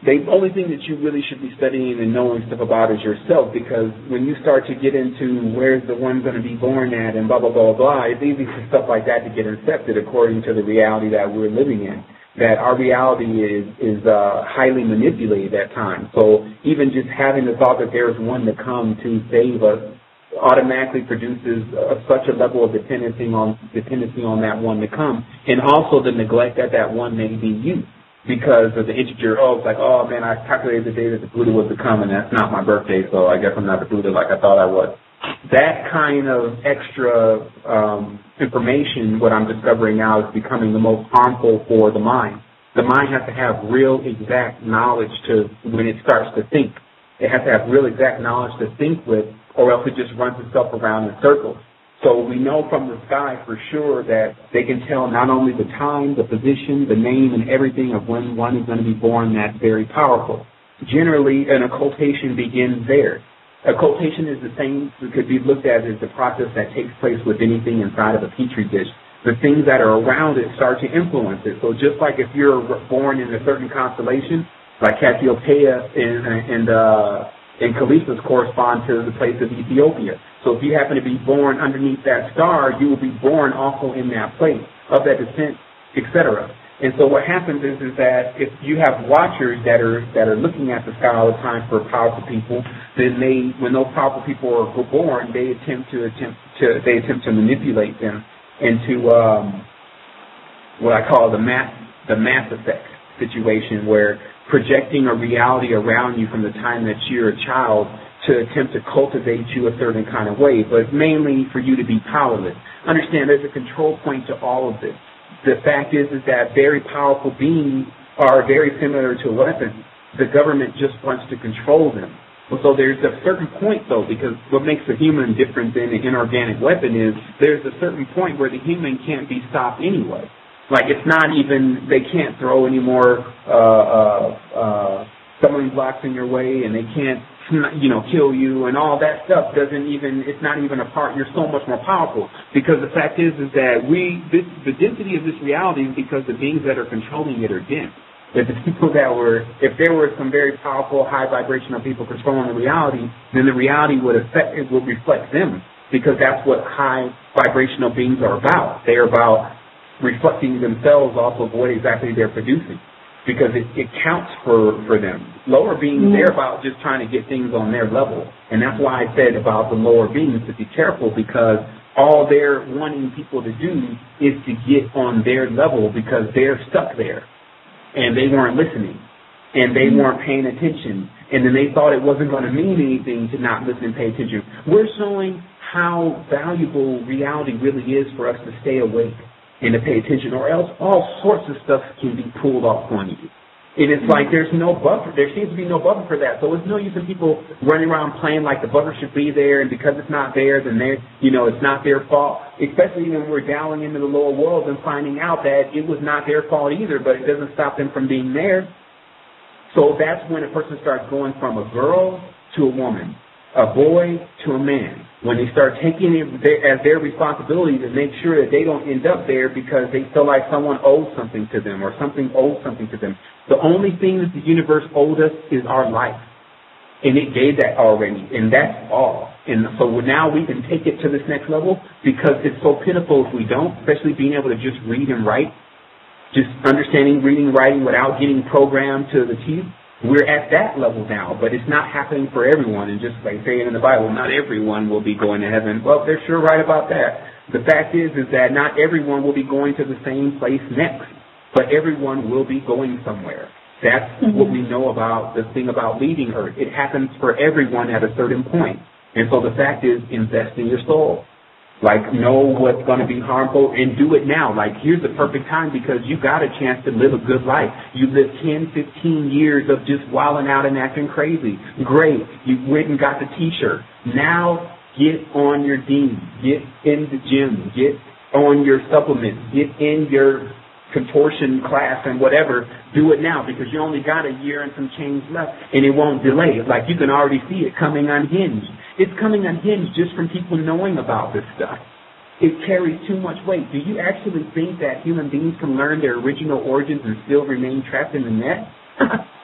The only thing that you really should be studying and knowing stuff about is yourself, because when you start to get into where's the one going to be born at and blah, blah, blah, blah, it's easy for stuff like that to get incepted according to the reality that we're living in, that our reality is highly manipulated at times. So even just having the thought that there's one to come to save us automatically produces such a level of dependency on that one to come, and also the neglect that one may be used. Because of the integer, it's like, oh man, I calculated the day that the Buddha was to come, and that's not my birthday, so I guess I'm not the Buddha like I thought I was. That kind of extra information, what I'm discovering now, is becoming the most harmful for the mind. The mind has to have real exact knowledge to when it starts to think. It has to have real exact knowledge to think with, or else it just runs itself around in circles. So we know from the sky for sure that they can tell not only the time, the position, the name, and everything of when one is going to be born. That's very powerful. Generally, an occultation begins there. Occultation is the same, it could be looked at as the process that takes place with anything inside of a petri dish. The things that are around it start to influence it. So just like if you're born in a certain constellation, like Cassiopeia and Callisto correspond to the place of Ethiopia. So if you happen to be born underneath that star, you will be born also in that place of that descent, etc. And so what happens is that if you have watchers that are looking at the sky all the time for powerful people, then when those powerful people are born, they attempt to manipulate them into what I call the mass effect situation, where projecting a reality around you from the time that you're a child to attempt to cultivate you a certain kind of way, but mainly for you to be powerless. Understand there's a control point to all of this. The fact is that very powerful beings are very similar to weapons. The government just wants to control them. So there's a certain point, though, because what makes a human different than an inorganic weapon is there's a certain point where the human can't be stopped anyway. Like, it's not even, they can't throw any more stumbling blocks in your way and they can't, kill you and all that stuff it's not even a part. You're so much more powerful because the fact is that the density of this reality is because the beings that are controlling it are dense. If there were some very powerful, high vibrational people controlling the reality, then the reality would reflect them because that's what high vibrational beings are about. They're about reflecting themselves off of what exactly they're producing. Because it counts for them. Lower beings, they're about just trying to get things on their level. And that's why I said about the lower beings to be careful because all they're wanting people to do is to get on their level because they're stuck there. And they weren't listening. And they weren't paying attention. And then they thought it wasn't going to mean anything to not listen and pay attention. We're showing how valuable reality really is for us to stay awake and to pay attention, or else all sorts of stuff can be pulled off on you. And it's like there's no buffer. There seems to be no buffer for that. So it's no use in people running around playing like the buffer should be there, and because it's not there, then it's not their fault. Especially when we're dialing into the lower world and finding out that it was not their fault either, but it doesn't stop them from being there. So that's when a person starts going from a girl to a woman, a boy to a man. When they start taking it as their responsibility to make sure that they don't end up there because they feel like someone owes something to them or something owes something to them. The only thing that the universe owed us is our life. And it gave that already, and that's all. And so now we can take it to this next level because it's so pitiful if we don't, especially being able to just read and write, just understanding reading and writing without getting programmed to the teeth. We're at that level now, but it's not happening for everyone. And just like saying in the Bible, not everyone will be going to heaven. Well, they're sure right about that. The fact is that not everyone will be going to the same place next, but everyone will be going somewhere. That's what we know about the thing about leaving Earth. It happens for everyone at a certain point. And so the fact is, invest in your soul. Like, know what's going to be harmful and do it now. Like, here's the perfect time because you got a chance to live a good life. You lived 10, 15 years of just wilding out and acting crazy. Great. You went and got the T-shirt. Now, get on your D's. Get in the gym. Get on your supplements. Get in your contortion class and whatever. Do it now because you only got a year and some change left and it won't delay. Like, you can already see it coming unhinged. It's coming unhinged just from people knowing about this stuff. It carries too much weight. Do you actually think that human beings can learn their original origins and still remain trapped in the net?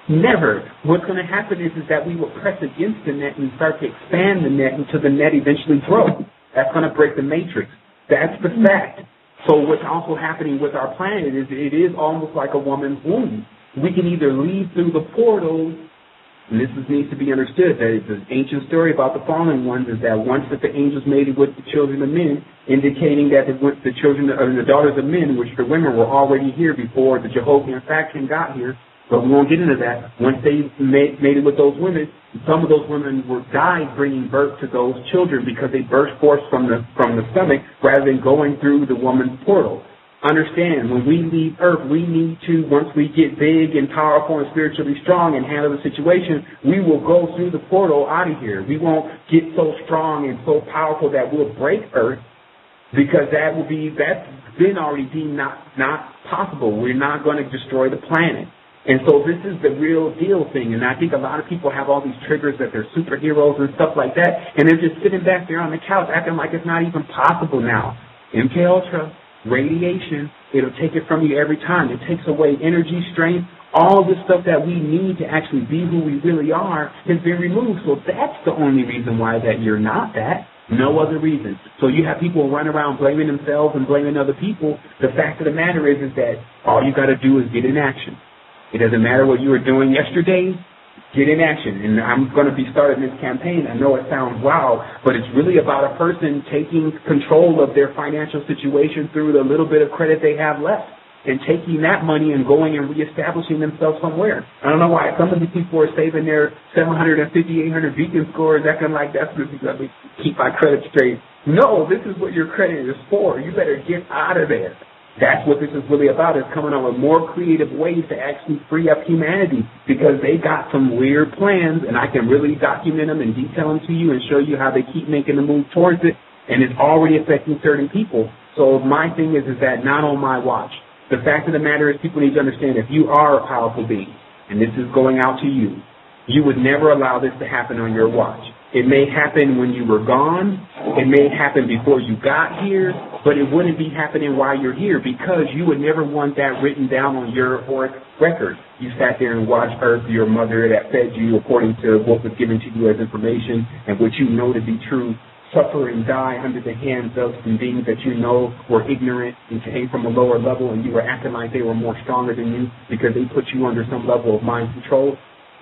Never. What's going to happen is that we will press against the net and start to expand the net until the net eventually broke. That's going to break the matrix. That's the fact. So what's also happening with our planet is it is almost like a woman's womb. We can either leave through the portals. And this needs to be understood that it's an ancient story about the fallen ones is that once that the angels mated with the children of men, indicating that the children or the daughters of men, which the women were already here before the Jehovah faction got here, but we won't get into that. Once they mated with those women, some of those women died bringing birth to those children because they burst forth from the stomach rather than going through the woman's portal. Understand, when we leave Earth, we need to, once we get big and powerful and spiritually strong and handle the situation, we will go through the portal out of here. We won't get so strong and so powerful that we'll break Earth because that's been already deemed not possible. We're not going to destroy the planet. And so this is the real deal thing. And I think a lot of people have all these triggers that they're superheroes and stuff like that, and they're just sitting back there on the couch acting like it's not even possible now. MK Ultra. Radiation, it'll take it from you every time. It takes away energy, strength, all the stuff that we need to actually be who we really are has been removed. So that's the only reason why that you're not that. No other reason. So you have people run around blaming themselves and blaming other people. The fact of the matter is that all you got to do is get in action. It doesn't matter what you were doing yesterday. Get in action. And I'm going to be starting this campaign. I know it sounds wild, but it's really about a person taking control of their financial situation through the little bit of credit they have left and taking that money and going and reestablishing themselves somewhere. I don't know why some of these people are saving their 750, 800 beacon scores, acting like that's because we keep my credit straight. No, this is what your credit is for. You better get out of there. That's what this is really about, is coming up with more creative ways to actually free up humanity because they got some weird plans, and I can really document them and detail them to you and show you how they keep making the move towards it, and it's already affecting certain people. So my thing is that not on my watch. The fact of the matter is people need to understand if you are a powerful being, and this is going out to you, you would never allow this to happen on your watch. It may happen when you were gone. It may happen before you got here, but it wouldn't be happening while you're here because you would never want that written down on your record. You sat there and watched Earth, your mother that fed you according to what was given to you as information and what you know to be true, suffer and die under the hands of some beings that you know were ignorant and came from a lower level, and you were acting like they were more stronger than you because they put you under some level of mind control.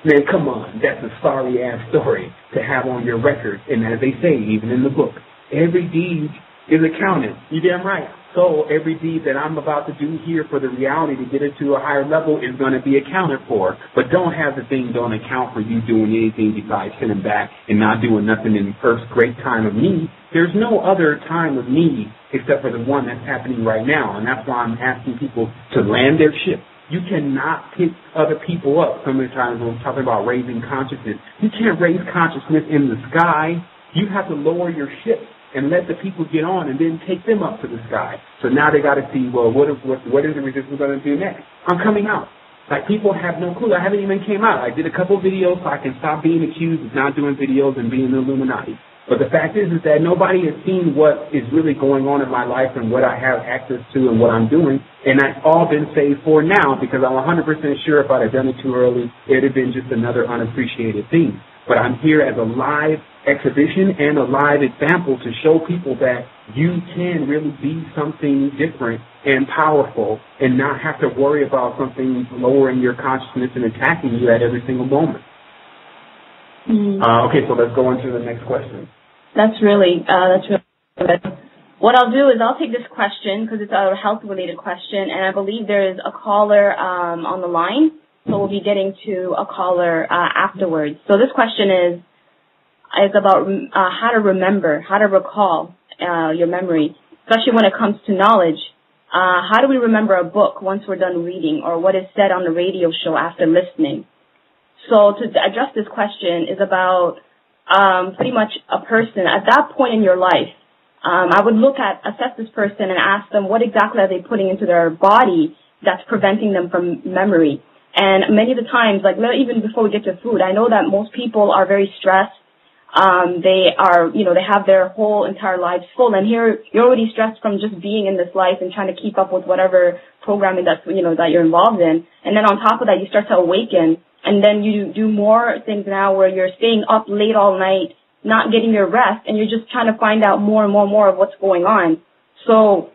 Man, come on, that's a sorry-ass story to have on your record. And as they say, even in the book, every deed is accounted. You damn right. So every deed that I'm about to do here for the reality to get it to a higher level is going to be accounted for. But don't have the thing don't account for you doing anything besides sitting back and not doing nothing in the first great time of need. There's no other time of need except for the one that's happening right now. And that's why I'm asking people to land their ship. You cannot pick other people up. So many times when we're talking about raising consciousness, you can't raise consciousness in the sky. You have to lower your ship and let the people get on and then take them up to the sky. So now they got to see, well, what is the resistance going to do next? I'm coming out. Like, people have no clue. I haven't even came out. I did a couple videos so I can stop being accused of not doing videos and being the Illuminati. But the fact is that nobody has seen what is really going on in my life and what I have access to and what I'm doing. And that's all been saved for now because I'm 100% sure if I'd have done it too early, it would have been just another unappreciated thing. But I'm here as a live exhibition and a live example to show people that you can really be something different and powerful and not have to worry about something lowering your consciousness and attacking you at every single moment. Okay, so let's go into the next question. That's really good. What I'll do is I'll take this question because it's a health-related question, and I believe there is a caller on the line, so we'll be getting to a caller afterwards. So this question is about how to remember, how to recall your memory, especially when it comes to knowledge. How do we remember a book once we're done reading, or what is said on the radio show after listening? So to address this question is about pretty much a person at that point in your life. I would assess this person and ask them what exactly are they putting into their body that's preventing them from memory. And many of the times, like even before we get to food, I know that most people are very stressed. They have their whole entire lives full, and here you're already stressed from just being in this life and trying to keep up with whatever programming that you're involved in. And then on top of that, you start to awaken. And then you do more things now where you're staying up late all night, not getting your rest, and you're just trying to find out more and more of what's going on. So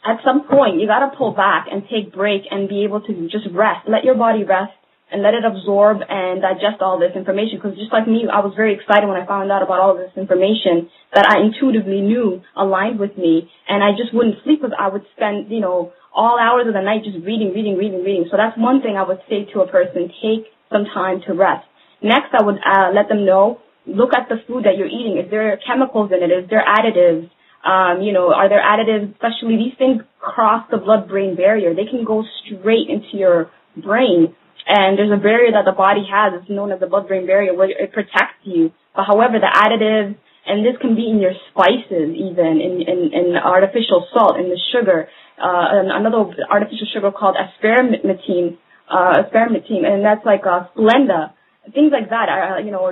at some point, you got to pull back and take a break and be able to just rest. Let your body rest and let it absorb and digest all this information. Because just like me, I was very excited when I found out about all this information that I intuitively knew aligned with me. And I just wouldn't sleep because I would spend, all hours of the night just reading. So that's one thing I would say to a person, take some time to rest. Next, I would let them know, look at the food that you're eating. Is there chemicals in it? Is there additives? Are there additives, especially these things cross the blood-brain barrier. They can go straight into your brain. And there's a barrier that the body has. It's known as the blood-brain barrier where it protects you. But however, the additives, and this can be in your spices even, in artificial salt, in the sugar, another artificial sugar called aspartame, and that's like Splenda, things like that,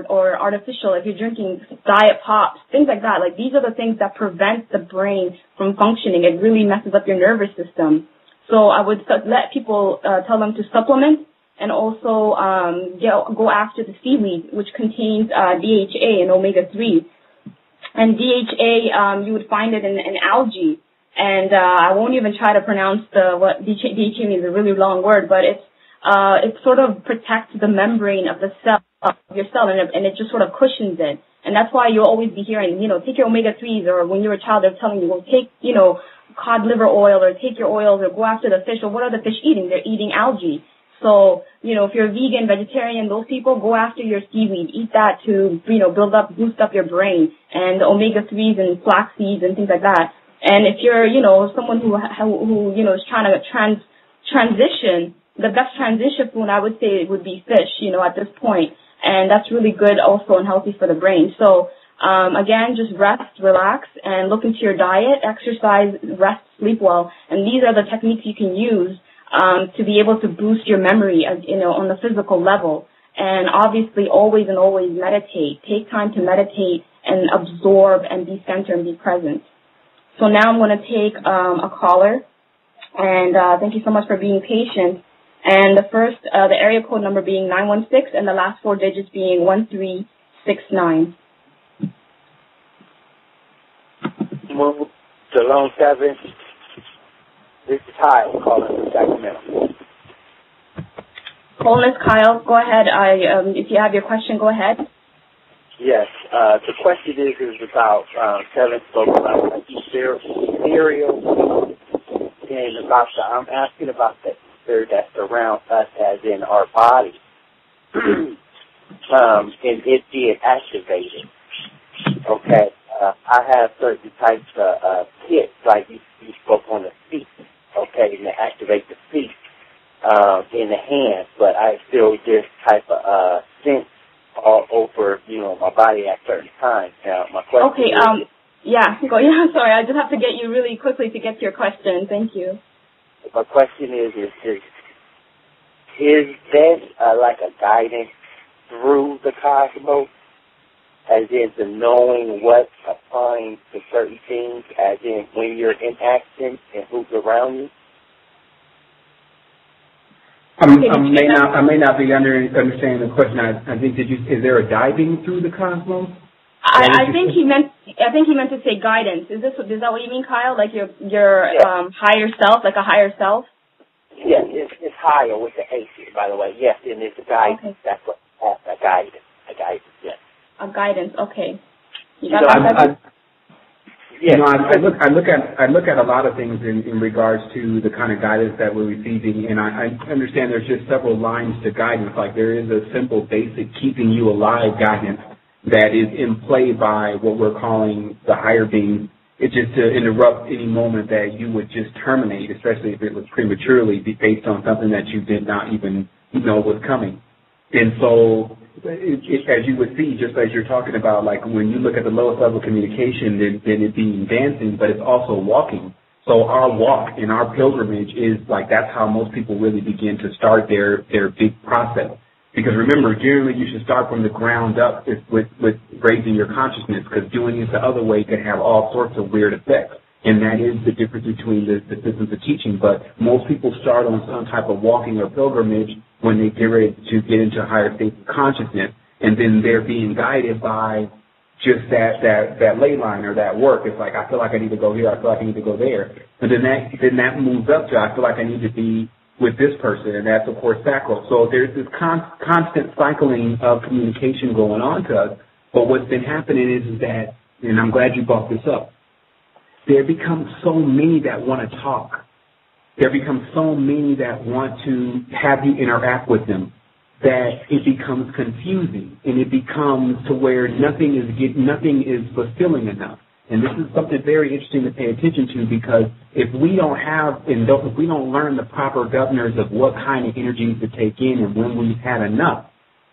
or artificial, if you're drinking diet pops, things like that. Like, these are the things that prevent the brain from functioning. It really messes up your nervous system. So I would let people, tell them to supplement and also go after the seaweed, which contains DHA and omega-3. And DHA, you would find it in algae. And I won't even try to pronounce what DHA means, a really long word, but it sort of protects the membrane of the cell, of your cell, and it just sort of cushions it. And that's why you'll always be hearing, take your omega-3s, or when you're a child, they're telling you, well, take, cod liver oil, or take your oils, or go after the fish. Or what are the fish eating? They're eating algae. So, if you're vegan, vegetarian, those people, go after your seaweed. Eat that to, boost up your brain, and the omega-3s and flax seeds and things like that. And if you're, someone who is trying to transition, the best transition food, I would say, would be fish, at this point. And that's really good also and healthy for the brain. So, again, just rest, relax, and look into your diet, exercise, rest, sleep well. And these are the techniques you can use to be able to boost your memory, on the physical level. And obviously, always and always meditate. Take time to meditate and absorb and be centered and be present. So now I'm going to take a caller, and thank you so much for being patient. And the area code number being 916, and the last 4 digits being 1369. Shalom, Sevan. This is Kyle calling from Sacramento. Calling is Kyle. Go ahead. If you have your question, go ahead. Yes. The question is about Sevan spoke about ethereal, and I'm asking about the ether that surrounds us, as in our body, and it being activated. Okay. I have certain types of hits, like you spoke on the feet, okay, and to activate the feet in the hands, but I feel this type of sense all over, my body at certain times. Now, my question is... Sorry, I just have to get you really quickly to get to your question. Thank you. My question is there like a guidance through the cosmos, as in the knowing what applying to certain things, as in when you're in action and who's around you? I may not be understanding the question. I think is there a diving through the cosmos? I think he meant to say guidance. Is that what you mean, Kyle? Like your higher self, like a higher self? Yes, it's higher with the H, by the way. Yes, and it's a guidance. Okay. That's what a guidance. A guidance, yes. A guidance, okay. I look at a lot of things in regards to the kind of guidance that we're receiving, and I understand there's just several lines to guidance. Like there is a simple, basic, keeping you alive guidance that is in play by what we're calling the higher being. It's just to interrupt any moment that you would just terminate, especially if it was prematurely based on something that you did not even know was coming. And so, as you would see, just as you're talking about, like when you look at the lowest level of communication, then it being dancing, but it's also walking. So our walk and our pilgrimage is like, that's how most people really begin to start their big process. Because remember, generally you should start from the ground up with raising your consciousness, because doing it the other way can have all sorts of weird effects. And that is the difference between the systems of teaching. But most people start on some type of walking or pilgrimage when they get ready to get into higher states of consciousness, and then they're being guided by just that ley line or that work. It's like, I feel like I need to go here, I feel like I need to go there. And then that moves up to, I feel like I need to be with this person, and that's, of course, sacral. So there's this constant cycling of communication going on to us. But what's been happening is that, and I'm glad you brought this up, there become so many that want to talk. There become so many that want to have you interact with them that it becomes confusing, and it becomes to where nothing is fulfilling enough. And this is something very interesting to pay attention to, because if we don't learn the proper governors of what kind of energies to take in and when we've had enough,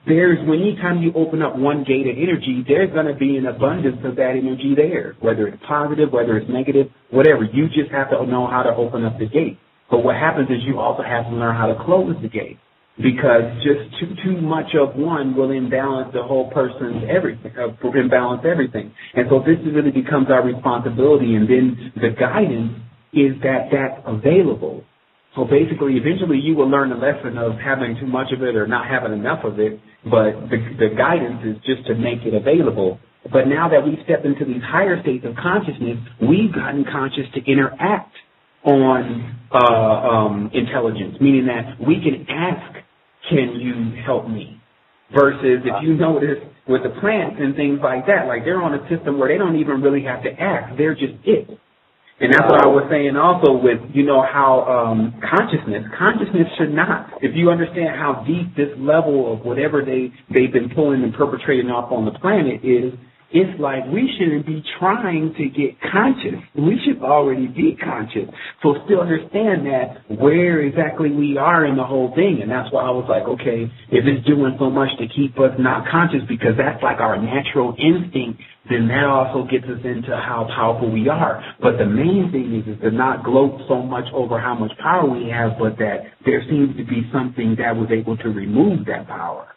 anytime you open up one gate of energy, there's going to be an abundance of that energy there, whether it's positive, whether it's negative, whatever. You just have to know how to open up the gate. But what happens is you also have to learn how to close the gate, because just too much of one will imbalance the whole person's everything. And so this really becomes our responsibility, and then the guidance is that that's available. So basically, eventually you will learn the lesson of having too much of it or not having enough of it, but the guidance is just to make it available. But now that we've stepped into these higher states of consciousness, we've gotten conscious to interact on intelligence, meaning that we can ask, can you help me? Versus if you notice with the plants and things like that, like they're on a system where they don't even really have to ask, they're just it. And that's what I was saying also with, how consciousness should not, if you understand how deep this level of whatever they've been pulling and perpetrating off on the planet is, it's like we shouldn't be trying to get conscious. We should already be conscious. So still understand that where exactly we are in the whole thing. And that's why I was like, okay, if it's doing so much to keep us not conscious because that's like our natural instinct, then that also gets us into how powerful we are. But the main thing is to not gloat so much over how much power we have, but that there seems to be something that was able to remove that power.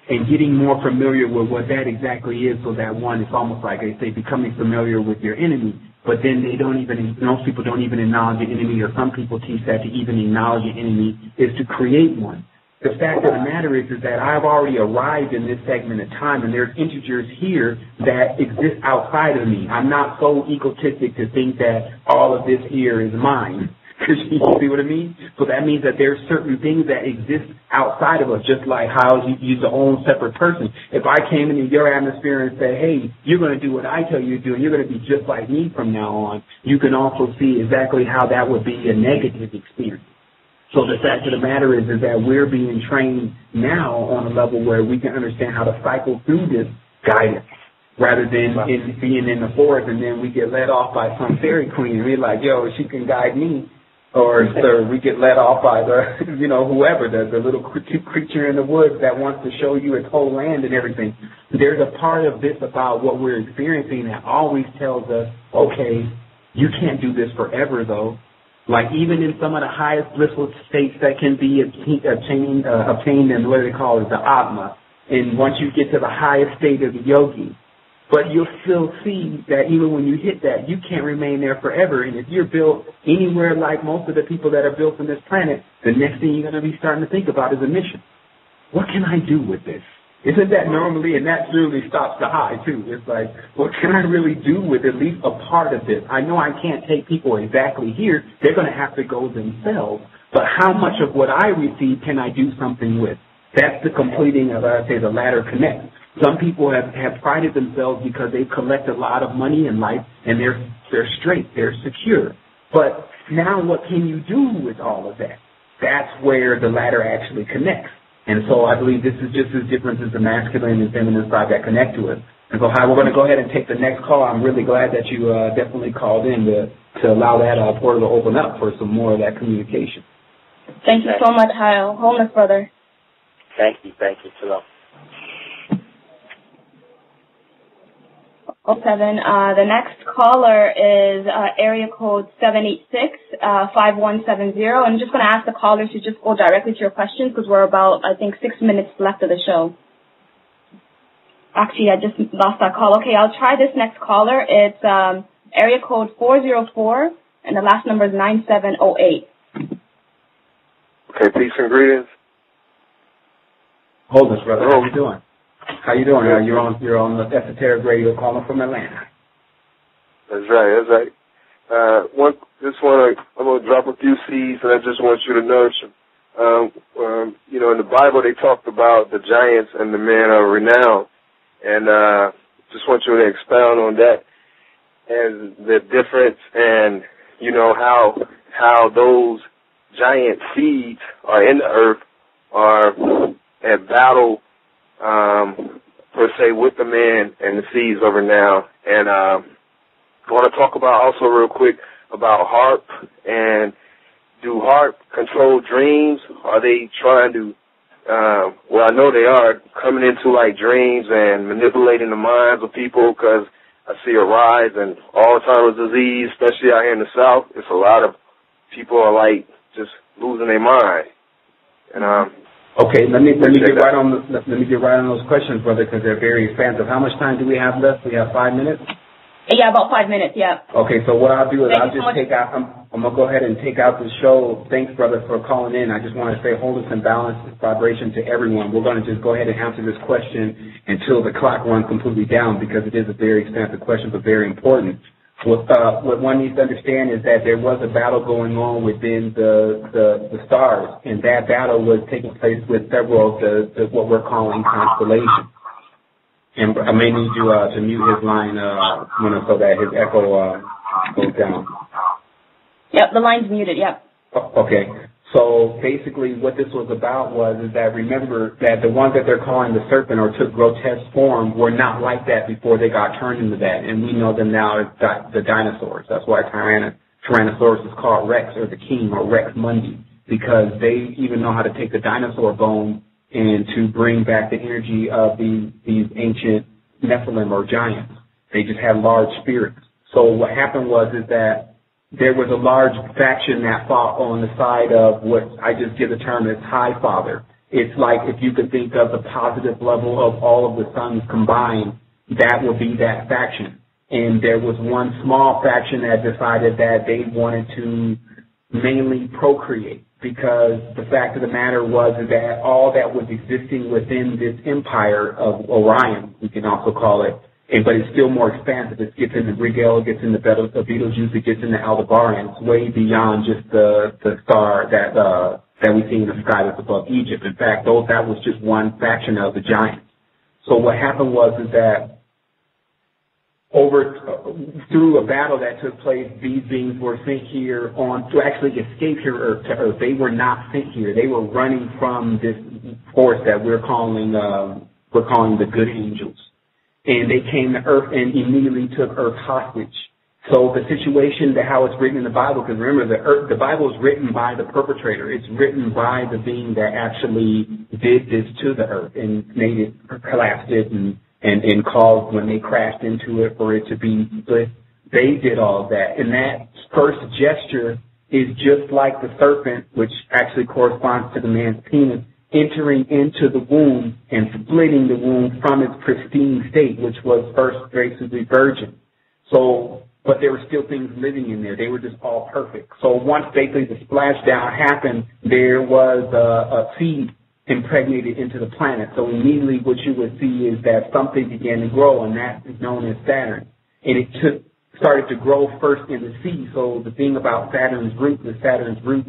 And getting more familiar with what that exactly is, so that one, it's almost like they say becoming familiar with your enemy, but then most people don't even acknowledge the enemy, or some people teach that to even acknowledge an enemy is to create one. The fact of the matter is that I've already arrived in this segment of time, and there's integers here that exist outside of me. I'm not so egotistic to think that all of this here is mine. You see what I mean? So that means that there's certain things that exist outside of us, just like how you're your own separate person. If I came into your atmosphere and said, hey, you're going to do what I tell you to do, and you're going to be just like me from now on, you can also see exactly how that would be a negative experience. So the fact of the matter is that we're being trained now on a level where we can understand how to cycle through this guidance, rather than being in the forest and then we get led off by some fairy queen and we're like, yo, she can guide me. Or we get led off by the, whoever, the little creature in the woods that wants to show you its whole land and everything. There's a part of this about what we're experiencing that always tells us, okay, you can't do this forever, though. Like even in some of the highest blissful states that can be obtained in what they call it, the Atma. And once you get to the highest state of the yogi, but you'll still see that even when you hit that, you can't remain there forever. And if you're built anywhere like most of the people that are built on this planet, the next thing you're going to be starting to think about is a mission. What can I do with this? Isn't that normally, and that really stops the high too. It's like, what can I really do with at least a part of this? I know I can't take people exactly here. They're going to have to go themselves. But how much of what I receive can I do something with? That's the completing of, I say, the ladder connect. Some people have prided themselves because they've collected a lot of money in life and they're straight, they're secure. But now what can you do with all of that? That's where the ladder actually connects. And so I believe this is just as different as the masculine and feminine side that connect to it. And so we're going to go ahead and take the next call. I'm really glad that you definitely called in to allow that portal to open up for some more of that communication. Thank you so much, Kyle. Wholeness, brother. Thank you. Shalom. 07. The next caller is area code 786-5170. I'm just going to ask the callers to just go directly to your questions because we're about, I think, 6 minutes left of the show. Actually, I just lost that call. Okay, I'll try this next caller. It's area code 404, and the last number is 9708. Okay, peace and greetings. Hold this, brother. How you doing? How you doing? You're on the Esoteric Radio calling from Atlanta. That's right. I'm going to drop a few seeds, and I just want you to nurture them. In the Bible, they talked about the giants and the men of renown, and just want you to expound on that and the difference, and how those giant seeds are in the earth, are at battle, per se, with the man and the seeds of renown. And I want to talk about also real quick about HARP, and do HARP control dreams? Are they trying to, I know they are, coming into like dreams and manipulating the minds of people, because I see a rise in Alzheimer's disease, especially out here in the South. It's a lot of people are like just losing their mind. And okay, let me get right on those questions, brother, because they're very expansive. How much time do we have left? We have 5 minutes. Yeah, about 5 minutes. Yeah. Okay, so what I'll do is I'm gonna go ahead and take out the show. Thanks, brother, for calling in. I just want to say wholeness and balance vibration to everyone. We're going to just go ahead and answer this question until the clock runs completely down, because it is a very expansive question, but very important. What one needs to understand is that there was a battle going on within the stars, and that battle was taking place with several of the what we're calling constellations. And I may need you to mute his line, so that his echo goes down. Yep, the line's muted. Yep. Okay. So basically what this was about is that remember that the ones that they're calling the serpent or took grotesque form were not like that before they got turned into that. And we know them now as the dinosaurs. That's why Tyrannosaurus is called Rex or the king or Rex Mundi, because they even know how to take the dinosaur bone and to bring back the energy of these ancient Nephilim or giants. They just had large spirits. So what happened is that there was a large faction that fought on the side of what I just give the term as High Father. It's like if you could think of the positive level of all of the sons combined, that would be that faction. And there was one small faction that decided that they wanted to mainly procreate, because the fact of the matter was that all that was existing within this empire of Orion, we can also call it, but it's still more expansive. It gets into Rigel, it gets into Betelgeuse, it gets into Aldebaran. It's way beyond just the star that we see in the sky that's above Egypt. In fact, that was just one faction of the giants. So what happened is that through a battle that took place, these beings were sent here to actually escape here to Earth. They were not sent here. They were running from this force that we're calling the good angels. And they came to Earth and immediately took Earth hostage. So the situation, how it's written in the Bible, because remember, the Bible is written by the perpetrator. It's written by the being that actually did this to the Earth and made it, collapsed it, and caused when they crashed into it for it to be split. They did all of that. And that first gesture is just like the serpent, which actually corresponds to the man's penis, entering into the womb and splitting the womb from its pristine state, which was first graciously virgin. So, but there were still things living in there. They were just all perfect. So once basically the splashdown happened, there was a seed impregnated into the planet. So immediately what you would see is that something began to grow, and that is known as Saturn. And it started to grow first in the sea. So the thing about Saturn's root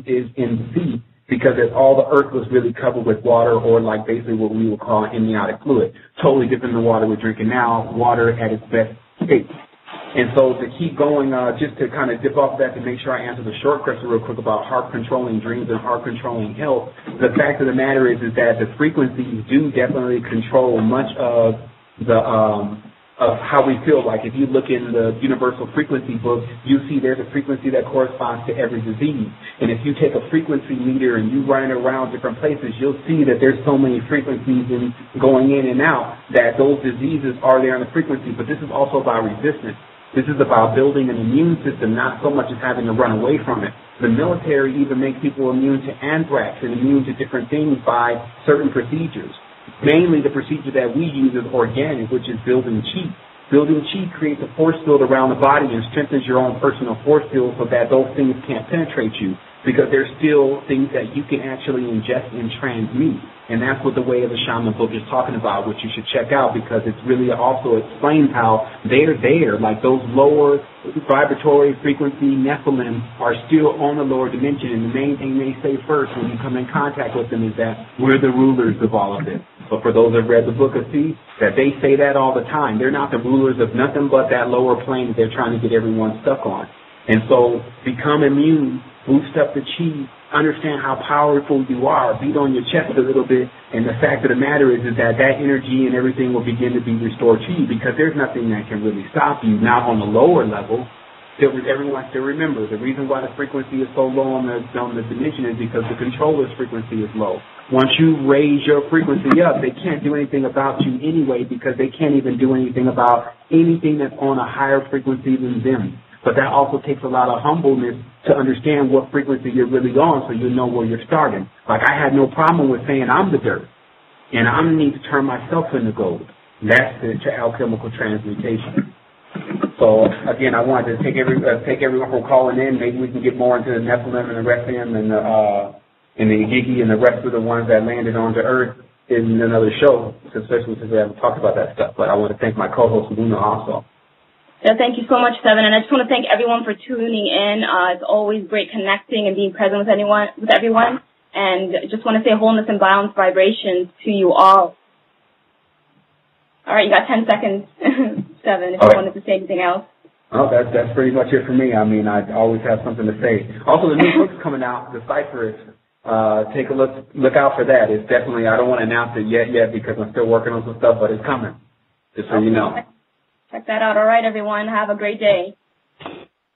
is in the sea, because all the Earth was really covered with water, or like basically what we would call amniotic fluid. Totally different than the water we're drinking now, water at its best state. And so to keep going, just to kind of dip off that to make sure I answer the short question real quick about heart-controlling dreams and heart-controlling health, the fact of the matter is that the frequencies do definitely control much of of how we feel. Like if you look in the universal frequency book, you see there's a frequency that corresponds to every disease. And if you take a frequency meter and you run it around different places, you'll see that there's so many frequencies going in and out that those diseases are there in the frequency. But this is also about resistance. This is about building an immune system, not so much as having to run away from it. The military even makes people immune to anthrax and immune to different things by certain procedures. Mainly the procedure that we use is organic, which is building chi. Building chi creates a force field around the body and strengthens your own personal force field so that those things can't penetrate you, because there's still things that you can actually ingest and transmute. And that's what the Way of the Shaman book is talking about, which you should check out, because it really also explains how they're there. Like those lower vibratory frequency Nephilim are still on the lower dimension. And the main thing they say first when you come in contact with them is that we're the rulers of all of this. But for those that read the book of Sea, that they say that all the time. They're not the rulers of nothing but that lower plane that they're trying to get everyone stuck on. And so become immune, boost up the chi, understand how powerful you are, beat on your chest a little bit, and the fact of the matter is that energy and everything will begin to be restored to you, because there's nothing that can really stop you. Now on the lower level, everyone still remember, the reason why the frequency is so low on the dimension is because the controller's frequency is low. Once you raise your frequency up, they can't do anything about you anyway, because they can't even do anything about anything that's on a higher frequency than them. But that also takes a lot of humbleness to understand what frequency you're really on, so you know where you're starting. Like I had no problem with saying I'm the dirt, and I need to turn myself into gold. That's the alchemical transmutation. So again, I wanted to take everyone from calling in. Maybe we can get more into the Nephilim and the Rephaim and the Igigi and the rest of the ones that landed onto Earth in another show, especially since we haven't talked about that stuff. But I want to thank my co-host Luna also. Yeah, thank you so much, Sevan, and I just want to thank everyone for tuning in. It's always great connecting and being present with everyone, and just want to say wholeness and balanced vibrations to you all. All right, you got 10 seconds, Sevan, if you wanted to say anything else. Oh, that's pretty much it for me. I mean, I always have something to say. Also, the new book's coming out, Decipher It. take a look out for that. It's definitely, I don't want to announce it yet because I'm still working on some stuff, but it's coming, just so you know. Check that out. All right, everyone. Have a great day.